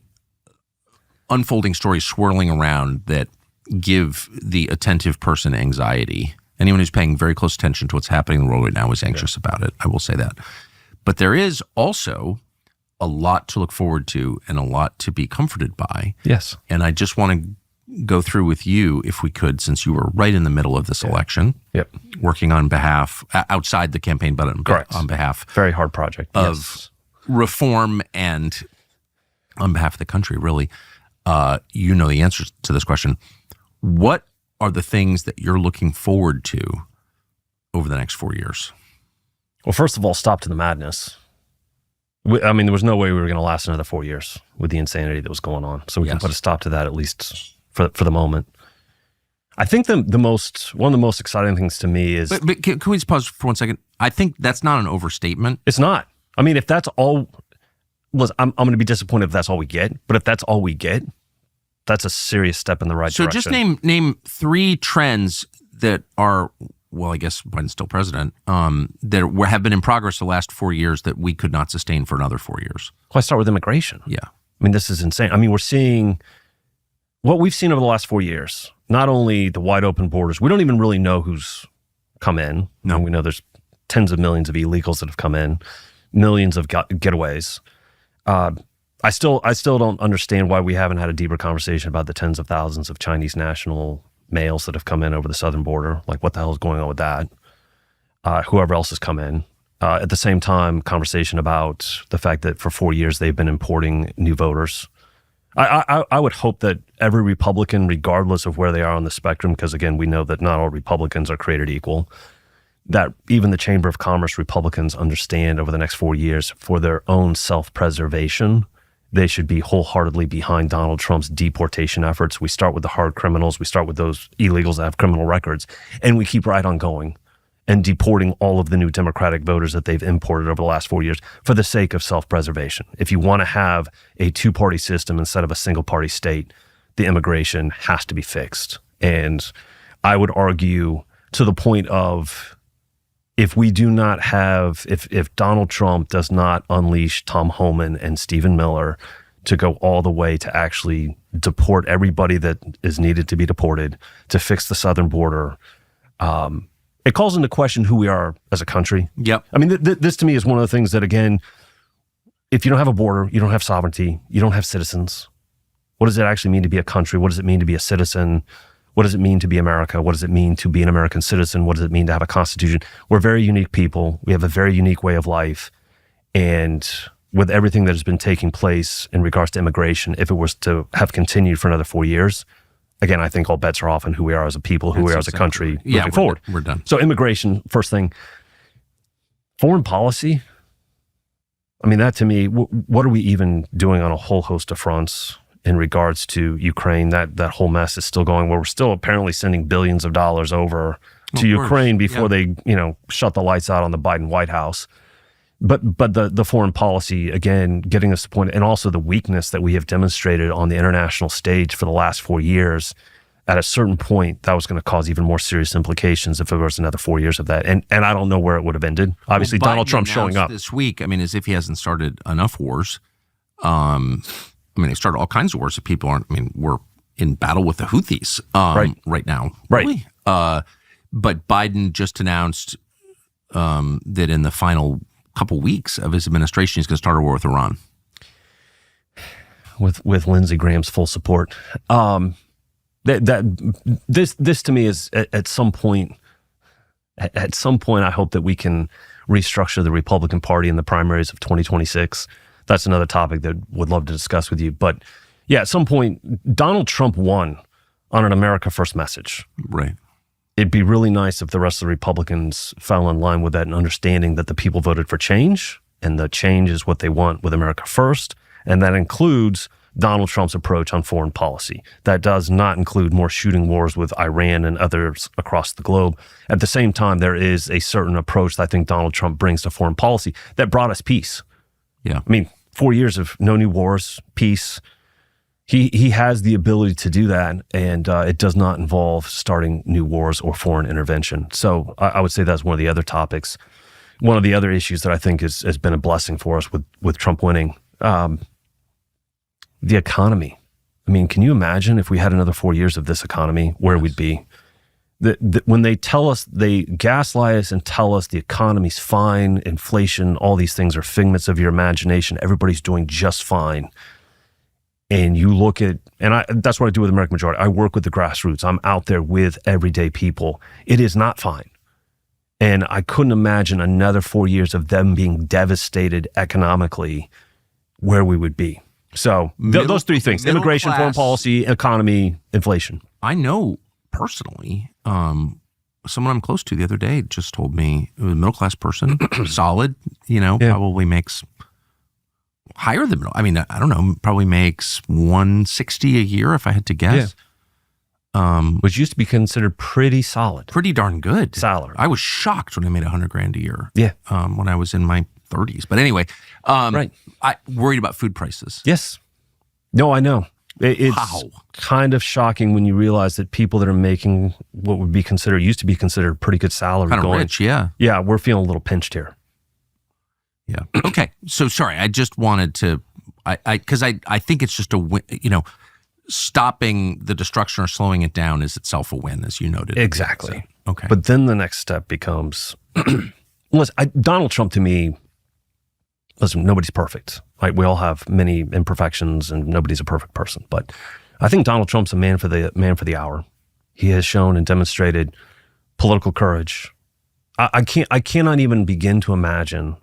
unfolding stories swirling around that give the attentive person anxiety. Anyone who's paying very close attention to what's happening in the world right now is anxious about it. I will say that. But there is also a lot to look forward to and a lot to be comforted by.
Yes.
And I just want to go through with you, if we could, since you were right in the middle of this election,
Yep.
working on behalf, outside the campaign, but on behalf
Very hard project.
of
Yes.
reform and on behalf of the country, really. You know the answers to this question. What are the things that you're looking forward to over the next 4 years?
Well, first of all, stop to the madness. I mean, there was no way we were going to last another 4 years with the insanity that was going on. So we can put a stop to that, at least for the moment. I think one of the most exciting things to me is...
But can we just pause for 1 second? I think that's not an overstatement.
It's not. I mean, if that's all... I'm going to be disappointed if that's all we get. But if that's all we get, that's a serious step in the right direction.
So just name 3 trends that are... Well, I guess Biden's still president, that have been in progress the last 4 years that we could not sustain for another 4 years.
Well, I start with immigration.
Yeah.
I mean, this is insane. I mean, we're seeing what we've seen over the last 4 years, not only the wide open borders, we don't even really know who's come in.
No.
We know there's tens of millions of illegals that have come in, millions of getaways. I still don't understand why we haven't had a deeper conversation about the tens of thousands of Chinese national males that have come in over the southern border. Like, what the hell is going on with that? Whoever else has come in. At the same time, conversation about the fact that for 4 years they've been importing new voters. I would hope that every Republican, regardless of where they are on the spectrum, because again, we know that not all Republicans are created equal, that even the Chamber of Commerce Republicans understand over the next 4 years, for their own self-preservation, they should be wholeheartedly behind Donald Trump's deportation efforts. We start with the hard criminals. We start with those illegals that have criminal records, and we keep right on going and deporting all of the new Democratic voters that they've imported over the last 4 years for the sake of self-preservation. If you want to have a two-party system instead of a single-party state, the immigration has to be fixed. And I would argue to the point of, if we do not have, if Donald Trump does not unleash Tom Homan and Stephen Miller to go all the way to actually deport everybody that is needed to be deported, to fix the southern border, it calls into question who we are as a country.
Yep.
I mean, this to me is one of the things that, again, if you don't have a border, you don't have sovereignty, you don't have citizens. What does it actually mean to be a country? What does it mean to be a citizen? What does it mean to be America? What does it mean to be an American citizen? What does it mean to have a constitution? We're very unique people. We have a very unique way of life. And with everything that has been taking place in regards to immigration, if it was to have continued for another 4 years, again, I think all bets are off on who we are as a people, who we are as a country moving forward.
We're done.
So immigration, first thing. Foreign policy, I mean, that to me, what are we even doing on a whole host of fronts in regards to Ukraine? That whole mess is still going, where we're still apparently sending billions of dollars over to Ukraine before they, shut the lights out on the Biden White House. But the foreign policy, again, getting us to the point, and also the weakness that we have demonstrated on the international stage for the last 4 years, at a certain point, that was going to cause even more serious implications if there was another 4 years of that. And I don't know where it would have ended. Obviously, Donald Trump showing up
this week, I mean, as if he hasn't started enough wars. I mean, they started all kinds of wars that people aren't, I mean, we're in battle with the Houthis right now.
Right.
Really? But Biden just announced that in the final couple weeks of his administration, he's going to start a war with Iran.
With Lindsey Graham's full support. This to me is at some point, I hope that we can restructure the Republican Party in the primaries of 2026. That's another topic that would love to discuss with you. But yeah, at some point, Donald Trump won on an America First message.
Right.
It'd be really nice if the rest of the Republicans fell in line with that and understanding that the people voted for change, and the change is what they want with America First. And that includes Donald Trump's approach on foreign policy. That does not include more shooting wars with Iran and others across the globe. At the same time, there is a certain approach that I think Donald Trump brings to foreign policy that brought us peace.
Yeah.
I mean, 4 years of no new wars, peace. He has the ability to do that, and it does not involve starting new wars or foreign intervention. So I would say that's one of the other topics. One of the other issues that I think has been a blessing for us with Trump winning, the economy. I mean, can you imagine if we had another 4 years of this economy, where we'd be? When they tell us, they gaslight us and tell us the economy's fine, inflation, all these things are figments of your imagination, everybody's doing just fine. And you look at, that's what I do with American Majority. I work with the grassroots. I'm out there with everyday people. It is not fine. And I couldn't imagine another 4 years of them being devastated economically, where we would be. So those three things: immigration, foreign policy, economy, inflation.
I know personally, someone I'm close to the other day just told me, it was a middle-class person, solid, probably makes higher than middle. I mean, I don't know, probably makes $160 a year if I had to guess.
Yeah. Which used to be considered pretty solid.
Pretty darn good
salary.
I was shocked when I made $100,000 a year.
Yeah.
When I was in my 30s. But anyway,
right.
I worried about food prices.
Yes. No, I know. It's
Wow.
kind of shocking when you realize that people that are making what would be considered, used to be considered pretty good salary,
Kind of rich, yeah.
Yeah, we're feeling a little pinched here.
Yeah. Okay. So sorry, I just wanted to, because I think it's just a win, stopping the destruction or slowing it down is itself a win, as you noted.
Exactly.
So, okay.
But then the next step becomes, Donald Trump to me, listen, nobody's perfect. Right? We all have many imperfections, and nobody's a perfect person. But I think Donald Trump's a man for the hour. He has shown and demonstrated political courage. I cannot even begin to imagine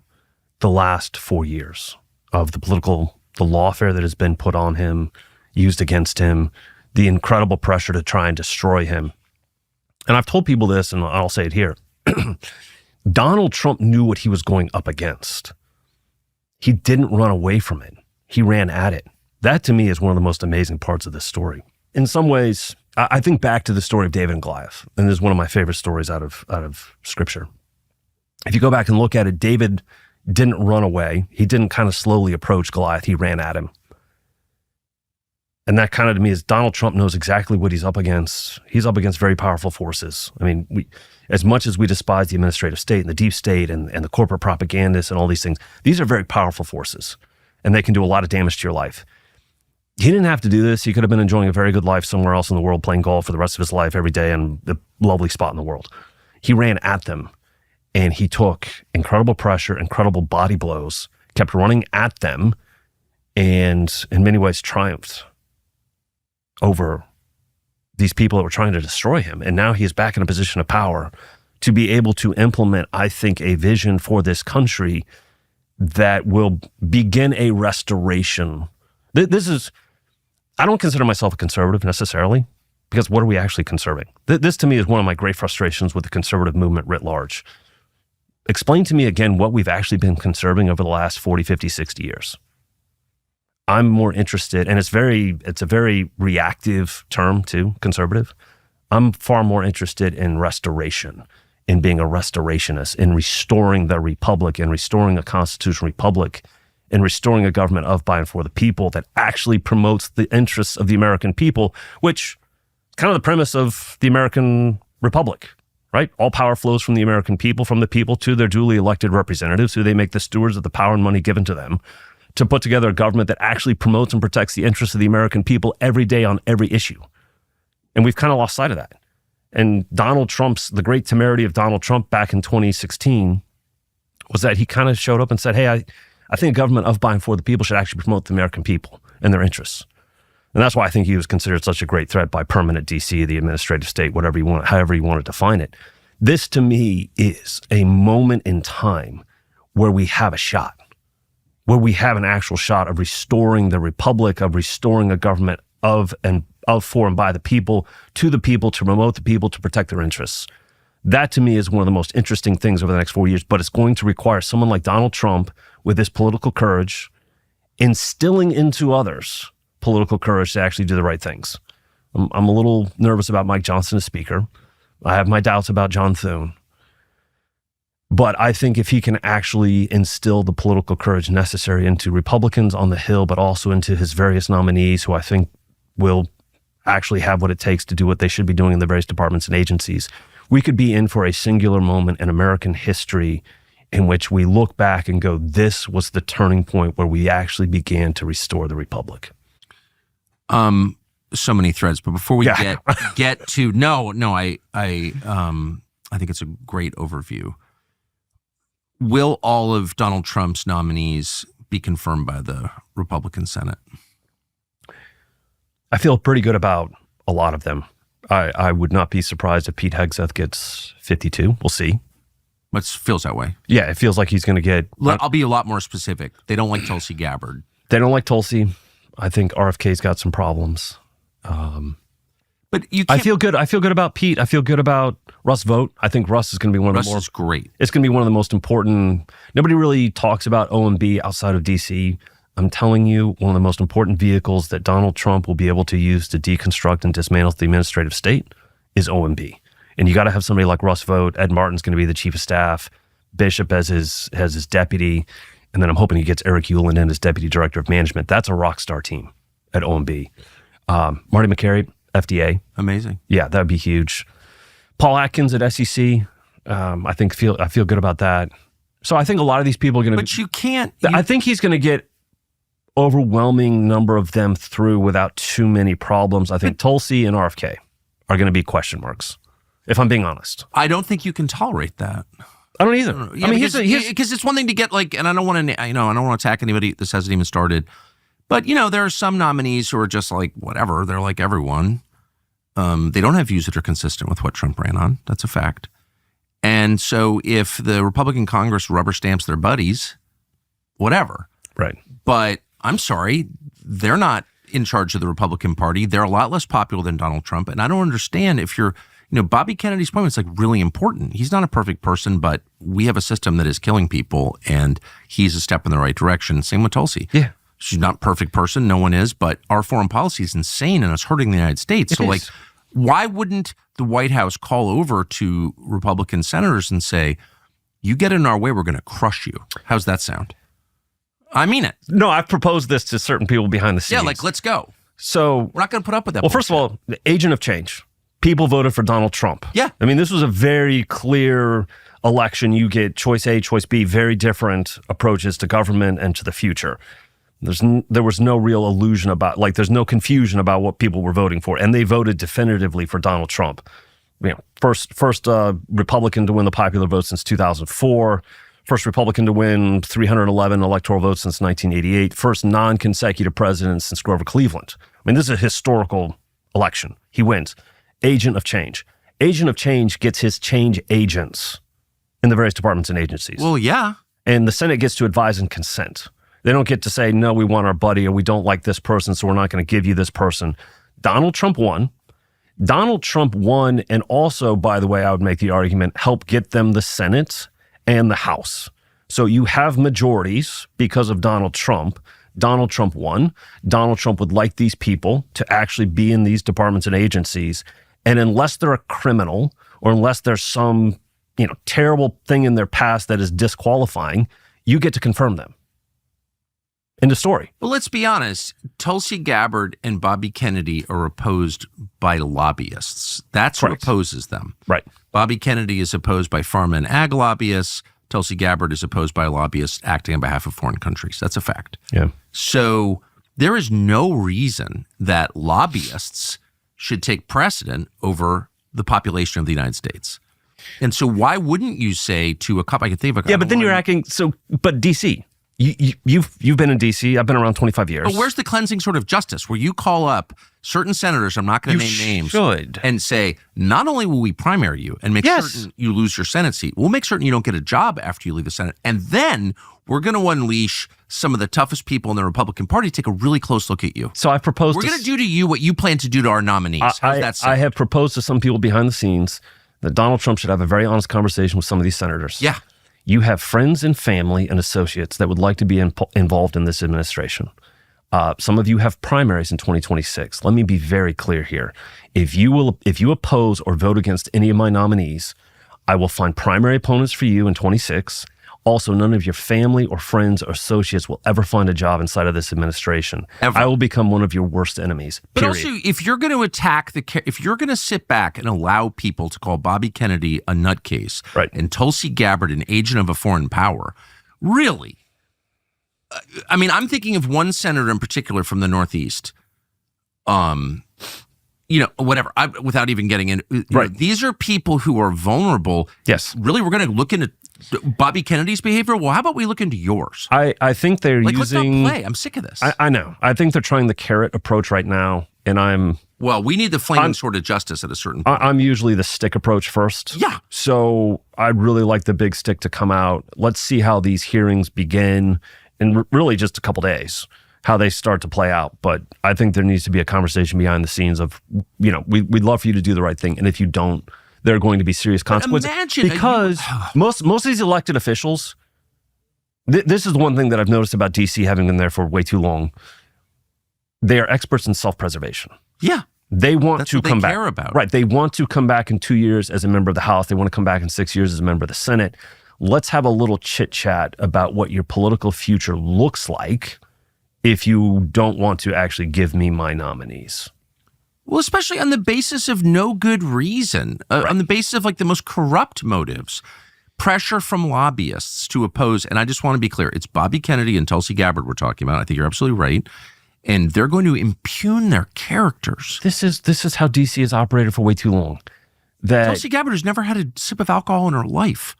the last 4 years of the lawfare that has been put on him, used against him, the incredible pressure to try and destroy him. And I've told people this, and I'll say it here. Donald Trump knew what he was going up against. He didn't run away from it. He ran at it. That to me is one of the most amazing parts of this story. In some ways, I think back to the story of David and Goliath, and this is one of my favorite stories out of Scripture. If you go back and look at it, David didn't run away. He didn't kind of slowly approach Goliath. He ran at him. And that kind of to me is Donald Trump knows exactly what he's up against. He's up against very powerful forces. I mean, as much as we despise the administrative state and the deep state and the corporate propagandists and all these things, these are very powerful forces, and they can do a lot of damage to your life. He didn't have to do this. He could have been enjoying a very good life somewhere else in the world, playing golf for the rest of his life every day in a lovely spot in the world. He ran at them, and he took incredible pressure, incredible body blows, kept running at them, and in many ways triumphed over these people that were trying to destroy him. And now he is back in a position of power to be able to implement, I think, a vision for this country that will begin a restoration. I don't consider myself a conservative necessarily. Because what are we actually conserving? This to me is one of my great frustrations with the conservative movement writ large. Explain to me again what we've actually been conserving over the last 40, 50, 60 years. I'm more interested, and it's a very reactive term too, conservative. I'm far more interested in restoration, in being a restorationist, in restoring the republic, and restoring a constitutional republic, and restoring a government of, by, and for the people that actually promotes the interests of the American people, which is kind of the premise of the American republic, right? All power flows from the American people, from the people to their duly elected representatives, who they make the stewards of the power and money given to them, to put together a government that actually promotes and protects the interests of the American people every day on every issue. And we've kind of lost sight of that. And the great temerity of Donald Trump back in 2016 was that he kind of showed up and said, hey, I think a government of, by, and for the people should actually promote the American people and their interests. And that's why I think he was considered such a great threat by permanent DC, the administrative state, however you want to define it. This to me is a moment in time where we have a shot, where we have an actual shot of restoring the republic, of restoring a government of, for, and by the people, to promote the people, to protect their interests. That to me is one of the most interesting things over the next 4 years, but it's going to require someone like Donald Trump with his political courage, instilling into others political courage to actually do the right things. I'm a little nervous about Mike Johnson as speaker. I have my doubts about John Thune. But I think if he can actually instill the political courage necessary into Republicans on the Hill, but also into his various nominees, who I think will actually have what it takes to do what they should be doing in the various departments and agencies, we could be in for a singular moment in American history in which we look back and go, this was the turning point where we actually began to restore the republic.
So many threads, but before we get to I think it's a great overview. Will all of Donald Trump's nominees be confirmed by the Republican Senate?
I feel pretty good about a lot of them. I would not be surprised if Pete Hegseth gets 52. We'll see.
It feels that way.
Yeah, it feels like he's going to get...
I'll be a lot more specific. They don't like Tulsi Gabbard.
They don't like Tulsi. I think RFK's got some problems.
But you can't,
I feel good. I feel good about Pete. I feel good about Russ Vogt. I think Russ is going to be one of the more...
Russ is great.
It's going to be one of the most important... Nobody really talks about OMB outside of DC. I'm telling you, one of the most important vehicles that Donald Trump will be able to use to deconstruct and dismantle the administrative state is OMB. And you got to have somebody like Russ Vogt. Ed Martin's going to be the chief of staff. Bishop as his deputy. And then I'm hoping he gets Eric Ueland in as deputy director of management. That's a rock star team at OMB. Marty McCary, FDA.
Amazing.
Yeah, that'd be huge. Paul Atkins at SEC. I feel good about that. So I think a lot of these people are going to...
But you can't...
I think he's going to get overwhelming number of them through without too many problems. I think Tulsi and RFK are going to be question marks, if I'm being honest.
I don't think you can tolerate that.
I don't either.
Yeah, I mean, because it's one thing to get like, and I don't want to, I don't want to attack anybody. This hasn't even started, but there are some nominees who are just like whatever. They're like everyone. They don't have views that are consistent with what Trump ran on. That's a fact. And so, if the Republican Congress rubber stamps their buddies, whatever.
Right.
But I'm sorry, they're not in charge of the Republican Party. They're a lot less popular than Donald Trump, and I don't understand if you're. Bobby Kennedy's point was like really important. He's not a perfect person, but we have a system that is killing people, and he's a step in the right direction. Same with Tulsi.
Yeah.
She's not a perfect person. No one is, but our foreign policy is insane, and it's hurting the United States. So, like, why wouldn't the White House call over to Republican senators and say, you get in our way, we're going to crush you? How's that sound? I mean it.
No, I've proposed this to certain people behind the scenes.
Yeah, like, let's go.
So
we're not going to put up with that.
Well, first of all, the agent of change. People voted for Donald Trump.
Yeah.
I mean, this was a very clear election. You get choice A, choice B, very different approaches to government and to the future. There was no real illusion about, like, there's no confusion about what people were voting for. And they voted definitively for Donald Trump. First Republican to win the popular vote since 2004. First Republican to win 311 electoral votes since 1988. First non-consecutive president since Grover Cleveland. I mean, this is a historical election. He wins. Agent of change. Agent of change gets his change agents in the various departments and agencies.
Well, yeah.
And the Senate gets to advise and consent. They don't get to say, no, we want our buddy, or we don't like this person, so we're not going to give you this person. Donald Trump won. Donald Trump won, and also, by the way, I would make the argument, help get them the Senate and the House. So you have majorities because of Donald Trump. Donald Trump won. Donald Trump would like these people to actually be in these departments and agencies. And unless they're a criminal or unless there's some, terrible thing in their past that is disqualifying, you get to confirm them. End of story.
Well, let's be honest. Tulsi Gabbard and Bobby Kennedy are opposed by lobbyists. That's who opposes them.
Right.
Bobby Kennedy is opposed by pharma and ag lobbyists. Tulsi Gabbard is opposed by lobbyists acting on behalf of foreign countries. That's a fact.
Yeah.
So there is no reason that lobbyists should take precedent over the population of the United States. And so why wouldn't you say to a couple, I can think of a couple.
Yeah, but then you're acting, but DC, you've been in DC, I've been around 25 years.
But where's the cleansing sort of justice where you call up certain senators, I'm not going to name names, and say, not only will we primary you and make certain you lose your Senate seat, we'll make certain you don't get a job after you leave the Senate. And then we're going to unleash some of the toughest people in the Republican Party to take a really close look at you.
So I've proposed
we're going to do to you what you plan to do to our nominees. How's that sound?
I have proposed to some people behind the scenes that Donald Trump should have a very honest conversation with some of these senators.
Yeah.
You have friends and family and associates that would like to be involved in this administration. Some of you have primaries in 2026. Let me be very clear here. If you oppose or vote against any of my nominees, I will find primary opponents for you in 26. Also, none of your family or friends or associates will ever find a job inside of this administration.
Ever.
I will become one of your worst enemies.
But
period.
also, if you're going to attack if you're going to sit back and allow people to call Bobby Kennedy a nutcase and Tulsi Gabbard an agent of a foreign power, really? I mean, I'm thinking of one senator in particular from the Northeast. Whatever. Without even getting in, these are people who are vulnerable.
Yes.
Really, we're going to look into Bobby Kennedy's behavior. Well, how about we look into yours?
I think they're
let's
using.
not play. I'm sick of this.
I know. I think they're trying the carrot approach right now, and
Well, we need the flaming sword of justice at a certain point.
I'm usually the stick approach first.
Yeah.
So I'd really like the big stick to come out. Let's see how these hearings begin in really just a couple days, how they start to play out. But I think there needs to be a conversation behind the scenes of, we'd love for you to do the right thing. And if you don't, there are going to be serious consequences.
Imagine
because most of these elected officials, this is the one thing that I've noticed about DC, having been there for way too long. They are experts in self-preservation.
Yeah.
They want to come back.
Care about.
Right. They want to come back in 2 years as a member of the House. They want to come back in 6 years as a member of the Senate. Let's have a little chit chat about what your political future looks like if you don't want to actually give me my nominees.
Well, especially on the basis of no good reason, on the basis of like the most corrupt motives, pressure from lobbyists to oppose. And I just want to be clear. It's Bobby Kennedy and Tulsi Gabbard we're talking about. I think you're absolutely right. And they're going to impugn their characters.
This is how DC has operated for way too long.
Tulsi Gabbard has never had a sip of alcohol in her life.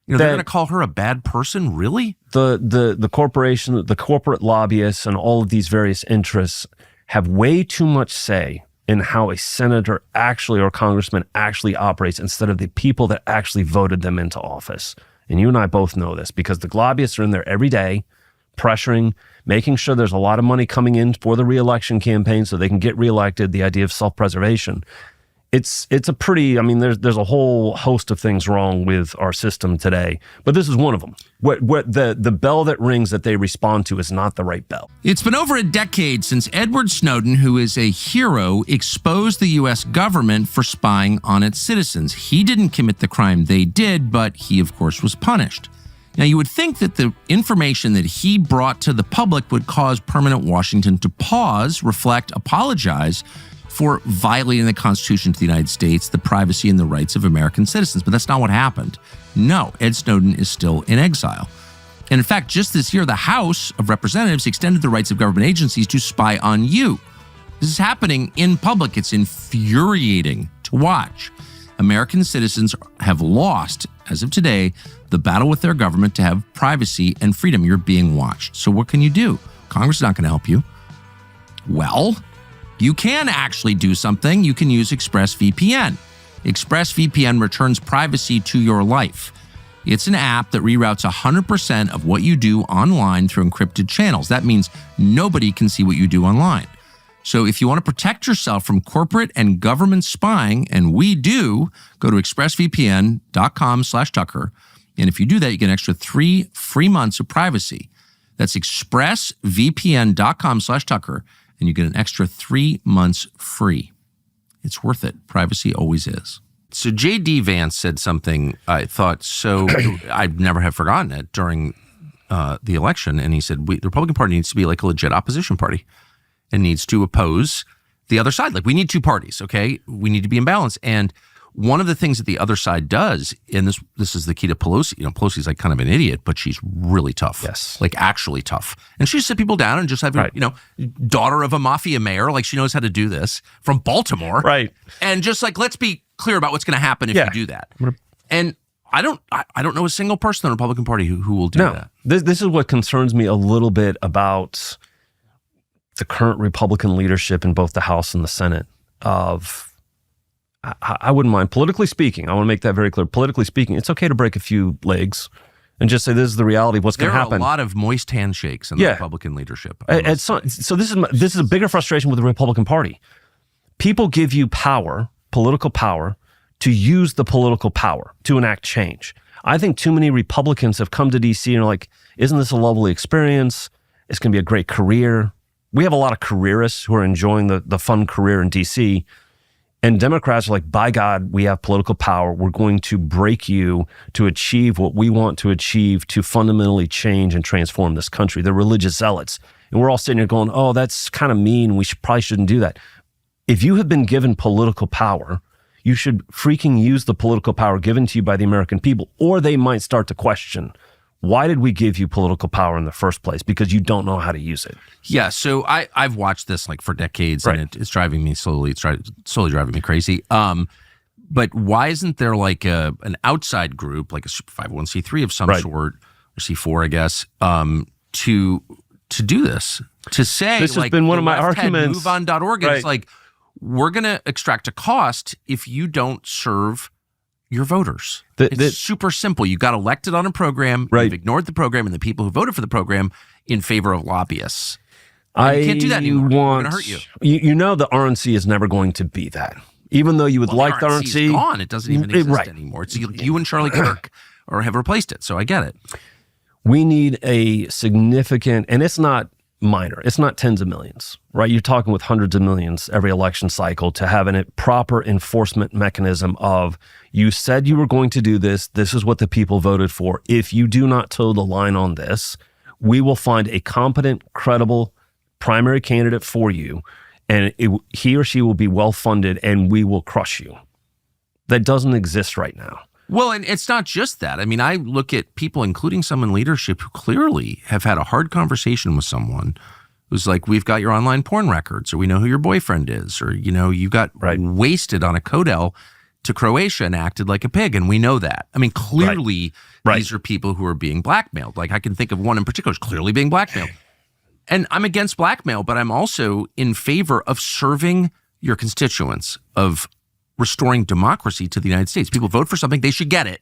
They're going to call her a bad person? Really?
The corporation, the corporate lobbyists, and all of these various interests have way too much say in how a senator actually or congressman actually operates instead of the people that actually voted them into office. And you and I both know this because the lobbyists are in there every day, pressuring, making sure there's a lot of money coming in for the reelection campaign so they can get reelected, the idea of self-preservation. It's a pretty, there's a whole host of things wrong with our system today, but this is one of them. What the bell that rings that they respond to is not the right bell.
It's been over a decade since Edward Snowden, who is a hero, exposed the U.S. government for spying on its citizens. He didn't commit the crime they did, but he, of course, was punished. Now, you would think that the information that he brought to the public would cause permanent Washington to pause, reflect, apologize for violating the Constitution to the United States, the privacy and the rights of American citizens. But that's not what happened. No, Ed Snowden is still in exile. And in fact, just this year, the House of Representatives extended the rights of government agencies to spy on you. This is happening in public. It's infuriating to watch. American citizens have lost, as of today, the battle with their government to have privacy and freedom. You're being watched. So what can you do? Congress is not going to help you. Well, you can actually do something. You can use ExpressVPN. ExpressVPN returns privacy to your life. It's an app that reroutes 100% of what you do online through encrypted channels. That means nobody can see what you do online. So if you want to protect yourself from corporate and government spying, and we do, go to expressvpn.com/Tucker. And if you do that, you get an extra 3 free months of privacy. That's expressvpn.com/Tucker. And you get an extra 3 months free. It's worth it. Privacy always is. So J.D. Vance said something I thought so, I'd never have forgotten it during the election. And he said, the Republican Party needs to be like a legit opposition party and needs to oppose the other side. Like, we need two parties, okay? We need to be in balance. And one of the things that the other side does, and this is the key to Pelosi, Pelosi's like kind of an idiot, but she's really tough.
Yes.
Like, actually tough. And she sit people down and just have,
Right.
daughter of a mafia mayor, like she knows how to do this, from Baltimore.
Right.
And just like, let's be clear about what's going to happen if you do that. And I don't know a single person in the Republican Party who will do that.
This is what concerns me a little bit about the current Republican leadership in both the House and the Senate. I wouldn't mind, politically speaking, I want to make that very clear. Politically speaking, it's okay to break a few legs and just say this is the reality of what's going to happen.
There are a lot of moist handshakes in the Republican leadership.
So this is a bigger frustration with the Republican Party. People give you power, political power, to use the political power to enact change. I think too many Republicans have come to D.C. and are like, isn't this a lovely experience? It's going to be a great career. We have a lot of careerists who are enjoying the fun career in D.C., and Democrats are like, by God, we have political power. We're going to break you to achieve what we want to achieve to fundamentally change and transform this country. They're religious zealots. And we're all sitting here going, oh, that's kind of mean. We probably shouldn't do that. If you have been given political power, you should freaking use the political power given to you by the American people, or they might start to question, why did we give you political power in the first place? Because you don't know how to use it.
Yeah, so I've watched this like for decades,
Right.
and it's driving me slowly. It's slowly driving me crazy. But why isn't there like an outside group, like a 501c3 of some
Right.
sort, or C4, I guess, to do this? To say,
This has
like,
been one
the
of my
left had
arguments.
MoveOn.org, and
Right.
it's like, we're going to extract a cost if you don't serve your voters. It's super simple. You got elected on a program,
Right.
you've ignored the program and the people who voted for the program in favor of lobbyists. And you can't do that anymore. We're going to hurt you.
You know the RNC is never going to be that. Even though you would like the
RNC is
RNC.
gone. It doesn't even exist
Right.
anymore. It's you and Charlie Kirk or have replaced it. So I get it.
We need a significant, and it's not minor, it's not tens of millions, right? You're talking with hundreds of millions every election cycle to have a proper enforcement mechanism of, you said you were going to do this, this is what the people voted for. If you do not toe the line on this, we will find a competent, credible primary candidate for you, and he or she will be well funded, and we will crush you. That doesn't exist right now.
Well, and it's not just that. I mean, I look at people, including some in leadership, who clearly have had a hard conversation with someone who's like, we've got your online porn records, or we know who your boyfriend is, or, you got wasted on a Codel to Croatia and acted like a pig, and we know that. I mean, clearly these are people who are being blackmailed. Like, I can think of one in particular who's clearly being blackmailed. And I'm against blackmail, but I'm also in favor of serving your constituents, of restoring democracy to the United States. People vote for something, they should get it.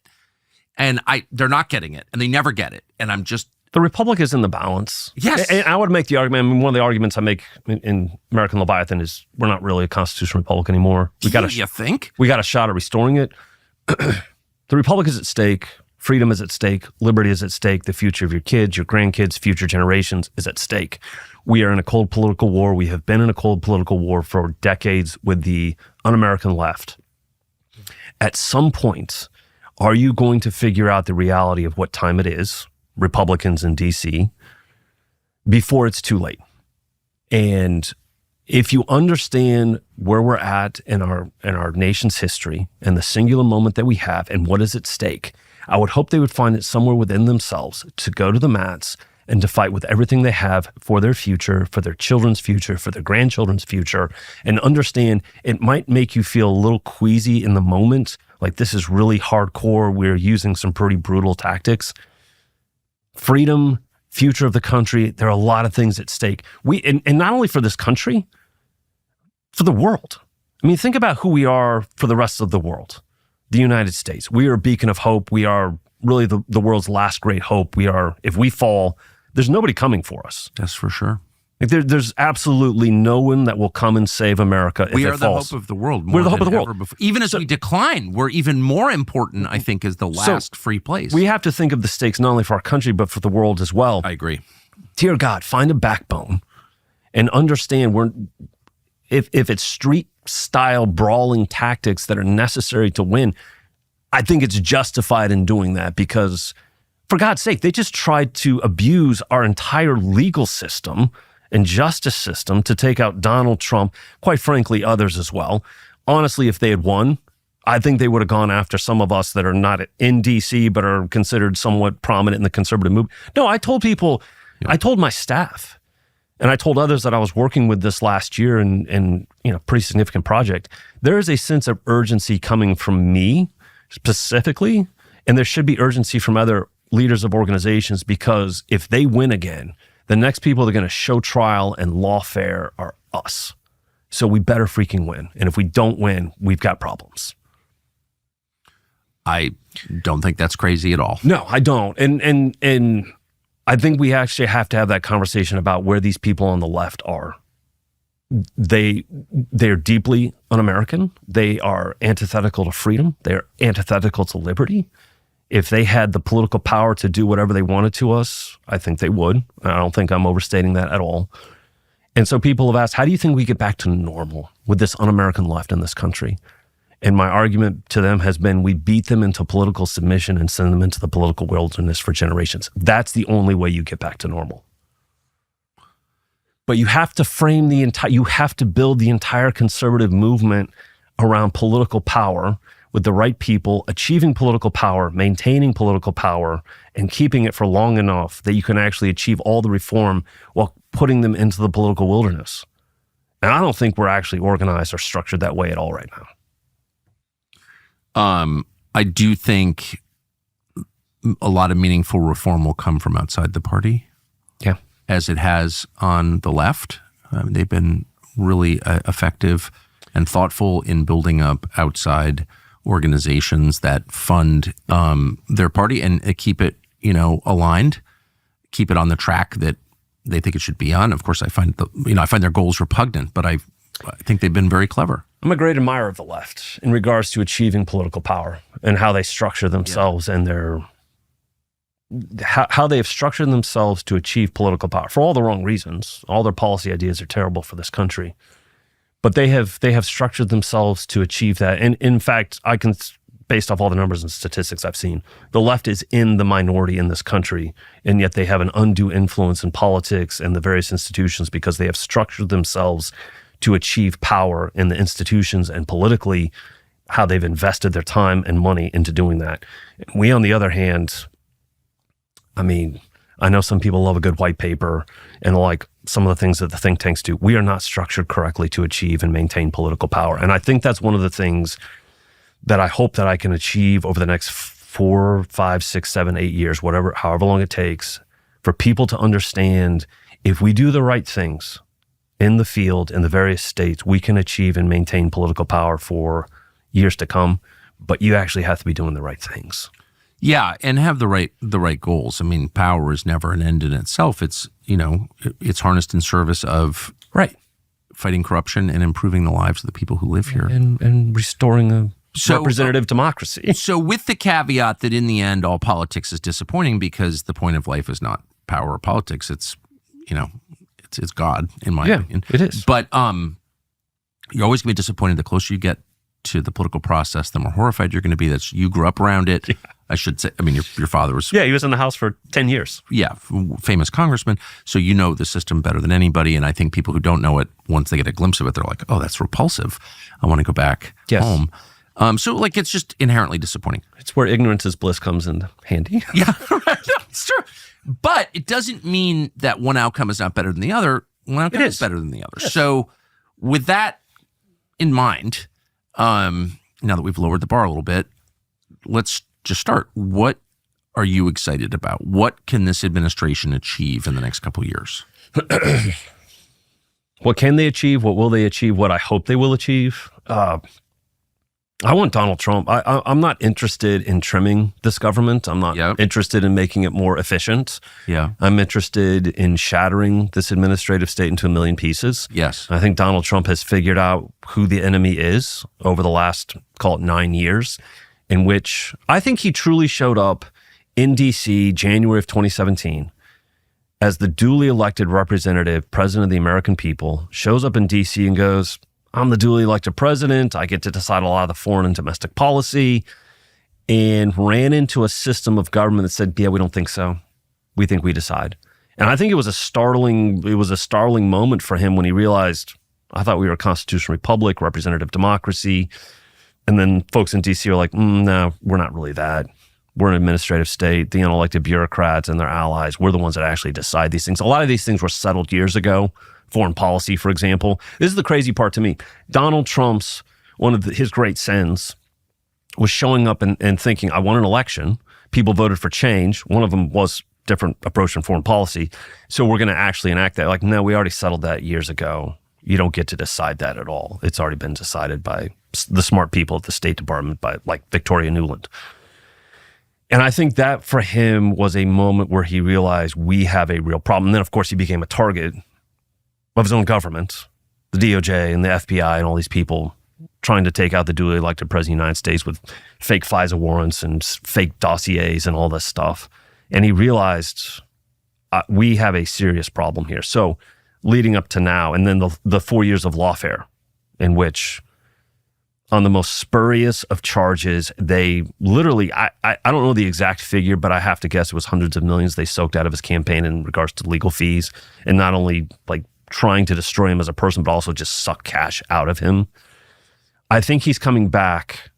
And they're not getting it, and they never get it. And I'm just...
The Republic is in the balance.
Yes.
And I would make the argument, one of the arguments I make in American Leviathan is we're not really a constitutional republic anymore.
You think?
We got a shot at restoring it. The Republic is at stake. Freedom is at stake. Liberty is at stake. The future of your kids, your grandkids, future generations is at stake. We are in a cold political war. We have been in a cold political war for decades with the un-American left. At some point, are you going to figure out the reality of what time it is, Republicans in D.C., before it's too late? And if you understand where we're at in our nation's history and the singular moment that we have and what is at stake, I would hope they would find it somewhere within themselves to go to the mats and to fight with everything they have for their future, for their children's future, for their grandchildren's future, and understand it might make you feel a little queasy in the moment, like this is really hardcore, we're using some pretty brutal tactics. Freedom, future of the country, there are a lot of things at stake. And not only for this country, for the world. I mean, think about who we are for the rest of the world. The United States. We are a beacon of hope. We are really the world's last great hope. We are, if we fall, there's nobody coming for us.
That's for sure.
Like there's absolutely no one that will come and save America if
We
it
are the
falls.
hope of the world.
We're the hope of the world.
Even as we decline, we're even more important, I think, as the last free place.
We have to think of the stakes not only for our country, but for the world as well.
I agree.
Dear God, find a backbone and understand if it's street style brawling tactics that are necessary to win, I think it's justified in doing that because, for God's sake, they just tried to abuse our entire legal system and justice system to take out Donald Trump, quite frankly, others as well. Honestly, if they had won, I think they would have gone after some of us that are not in D.C. but are considered somewhat prominent in the conservative movement. No, I told people, I told my staff, and I told others that I was working with this last year in pretty significant project. There is a sense of urgency coming from me specifically, and there should be urgency from other leaders of organizations because if they win again, the next people that are going to show trial and lawfare are us. So we better freaking win. And if we don't win, we've got problems.
I don't think that's crazy at all.
No, I don't. And I think we actually have to have that conversation about where these people on the left are. They're deeply un-American. They are antithetical to freedom. They're antithetical to liberty. If they had the political power to do whatever they wanted to us, I think they would. I don't think I'm overstating that at all. And so people have asked, how do you think we get back to normal with this un-American left in this country? And my argument to them has been, we beat them into political submission and send them into the political wilderness for generations. That's the only way you get back to normal. But you have to frame you have to build the entire conservative movement around political power with the right people, achieving political power, maintaining political power, and keeping it for long enough that you can actually achieve all the reform while putting them into the political wilderness. And I don't think we're actually organized or structured that way at all right now.
I do think a lot of meaningful reform will come from outside the party.
Yeah.
As it has on the left. They've been really effective and thoughtful in building up outside organizations that fund their party and keep it, aligned, keep it on the track that they think it should be on. Of course, I find their goals repugnant, but I think they've been very clever.
I'm a great admirer of the left in regards to achieving political power and how they structure themselves and how they have structured themselves to achieve political power for all the wrong reasons. All their policy ideas are terrible for this country. But they have structured themselves to achieve that. And in fact, I can, based off all the numbers and statistics I've seen, the left is in the minority in this country, and yet they have an undue influence in politics and the various institutions because they have structured themselves to achieve power in the institutions and politically how they've invested their time and money into doing that. We, on the other hand, I know some people love a good white paper and like some of the things that the think tanks do. We are not structured correctly to achieve and maintain political power. And I think that's one of the things that I hope that I can achieve over the next 4, 5, 6, 7, 8 years, however long it takes, for people to understand if we do the right things in the field, in the various states, we can achieve and maintain political power for years to come. But you actually have to be doing the right things.
Yeah, and have the right goals. Power is never an end in itself. It's it's harnessed in service of fighting corruption and improving the lives of the people who live here
and restoring a representative democracy.
So, with the caveat that in the end, all politics is disappointing because the point of life is not power or politics. It's it's God, in my opinion.
It is.
But you're always going to be disappointed. The closer you get to the political process, the more horrified you're going to be. That you grew up around it. Yeah. I should say, your father was...
Yeah, he was in the House for 10 years.
Yeah, famous congressman. So you know the system better than anybody. And I think people who don't know it, once they get a glimpse of it, they're like, oh, that's repulsive. I want to go back home. So it's just inherently disappointing.
It's where ignorance is bliss comes in handy.
Yeah, right. It's true. But it doesn't mean that one outcome is not better than the other. One outcome is better than the other. Yes. So with that in mind, now that we've lowered the bar a little bit, let's just start. What are you excited about? What can this administration achieve in the next couple of years?
What can they achieve? What will they achieve? What I hope they will achieve? I want Donald Trump. I'm not interested in trimming this government. I'm not interested in making it more efficient.
Yeah.
I'm interested in shattering this administrative state into a million pieces.
Yes.
I think Donald Trump has figured out who the enemy is over the last, call it 9 years, in which I think he truly showed up in D.C. January of 2017 as the duly elected representative, president of the American people, shows up in D.C. and goes, I'm the duly elected president. I get to decide a lot of the foreign and domestic policy, and ran into a system of government that said, yeah, we don't think so. We think we decide. And I think it was a startling moment for him when he realized, I thought we were a constitutional republic, representative democracy. And then folks in DC are like, no, we're not really that. We're an administrative state. The unelected bureaucrats and their allies, we're the ones that actually decide these things. A lot of these things were settled years ago. Foreign policy, for example. This is the crazy part to me. Donald Trump's, one of his great sins was showing up and thinking, I won an election. People voted for change. One of them was different approach in foreign policy. So we're going to actually enact that. Like, no, we already settled that years ago. You don't get to decide that at all. It's already been decided by the smart people at the State Department, by like Victoria Nuland. And I think that for him was a moment where he realized we have a real problem. And then, of course, he became a target of his own government, the DOJ and the FBI and all these people trying to take out the duly elected president of the United States with fake FISA warrants and fake dossiers and all this stuff. And he realized we have a serious problem here. So leading up to now, and then the 4 years of lawfare, in which on the most spurious of charges, they literally, I don't know the exact figure, but I have to guess it was hundreds of millions they soaked out of his campaign in regards to legal fees, and not only like trying to destroy him as a person, but also just suck cash out of him. I think he's coming back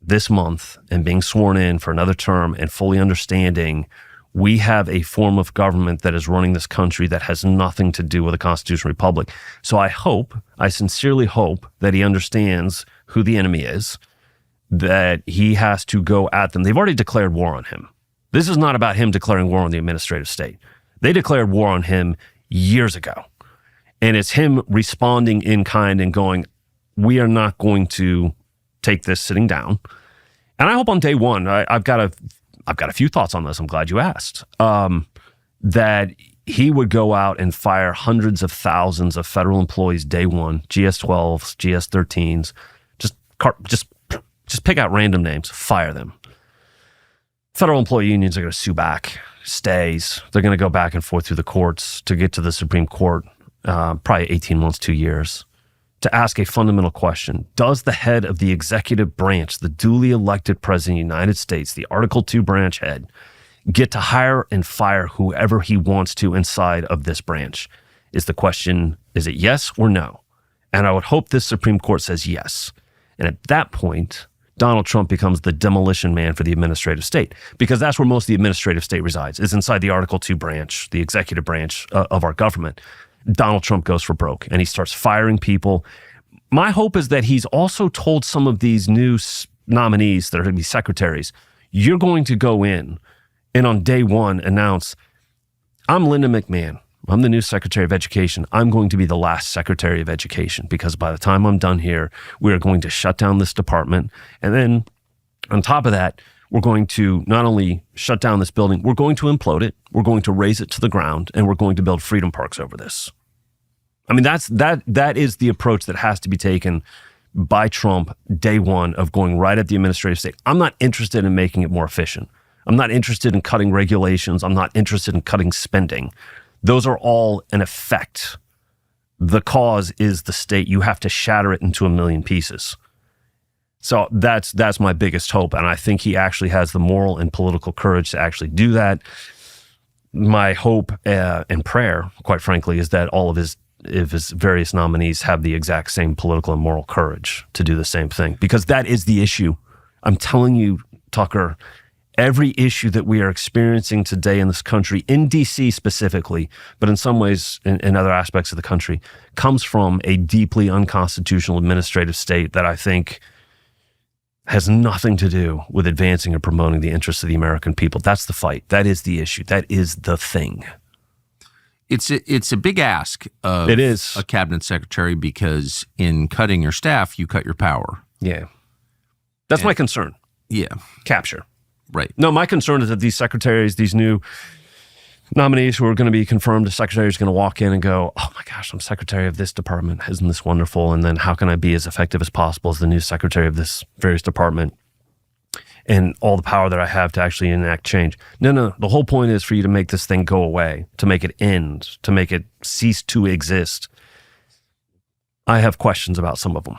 this month and being sworn in for another term and fully understanding we have a form of government that is running this country that has nothing to do with a constitutional republic. So I sincerely hope that he understands who the enemy is, that he has to go at them. They've already declared war on him. This is not about him declaring war on the administrative state. They declared war on him years ago. And it's him responding in kind and going, we are not going to take this sitting down. And I hope on day one, I've got a few thoughts on this. I'm glad you asked. That he would go out and fire hundreds of thousands of federal employees day one, GS-12s, GS-13s, just pick out random names, fire them. Federal employee unions are going to sue back, stays. They're going to go back and forth through the courts to get to the Supreme Court. Probably 18 months, 2 years, to ask a fundamental question. Does the head of the executive branch, the duly elected president of the United States, the Article 2 branch head, get to hire and fire whoever he wants to inside of this branch? Is the question, is it yes or no? And I would hope this Supreme Court says yes. And at that point, Donald Trump becomes the demolition man for the administrative state, because that's where most of the administrative state resides, is inside the Article 2 branch, the executive branch of our government. Donald Trump goes for broke and he starts firing people. My hope is that he's also told some of these new nominees that are going to be secretaries, you're going to go in and on day one announce, I'm Linda McMahon. I'm the new Secretary of Education. I'm going to be the last Secretary of Education because by the time I'm done here, we are going to shut down this department. And then on top of that, we're going to not only shut down this building, we're going to implode it, we're going to raze it to the ground, and we're going to build freedom parks over this. I mean, that is the approach that has to be taken by Trump day one of going right at the administrative state. I'm not interested in making it more efficient. I'm not interested in cutting regulations. I'm not interested in cutting spending. Those are all an effect. The cause is the state. You have to shatter it into a million pieces. So that's my biggest hope. And I think he actually has the moral and political courage to actually do that. My hope and prayer, quite frankly, is that all of his various nominees have the exact same political and moral courage to do the same thing, because that is the issue. I'm telling you, Tucker, every issue that we are experiencing today in this country, in DC specifically, but in some ways in other aspects of the country, comes from a deeply unconstitutional administrative state that I think has nothing to do with advancing or promoting the interests of the American people. That's the fight. That is the issue. That is the thing.
It's a big ask of
it is.
A cabinet secretary, because in cutting your staff, you cut your power.
Yeah. That's my concern.
Yeah.
Capture.
Right.
No, my concern is that these secretaries, these new nominees who are going to be confirmed as secretaries, are going to walk in and go, oh my gosh, I'm secretary of this department. Isn't this wonderful? And then how can I be as effective as possible as the new secretary of this various department and all the power that I have to actually enact change? No. The whole point is for you to make this thing go away, to make it end, to make it cease to exist. I have questions about some of them.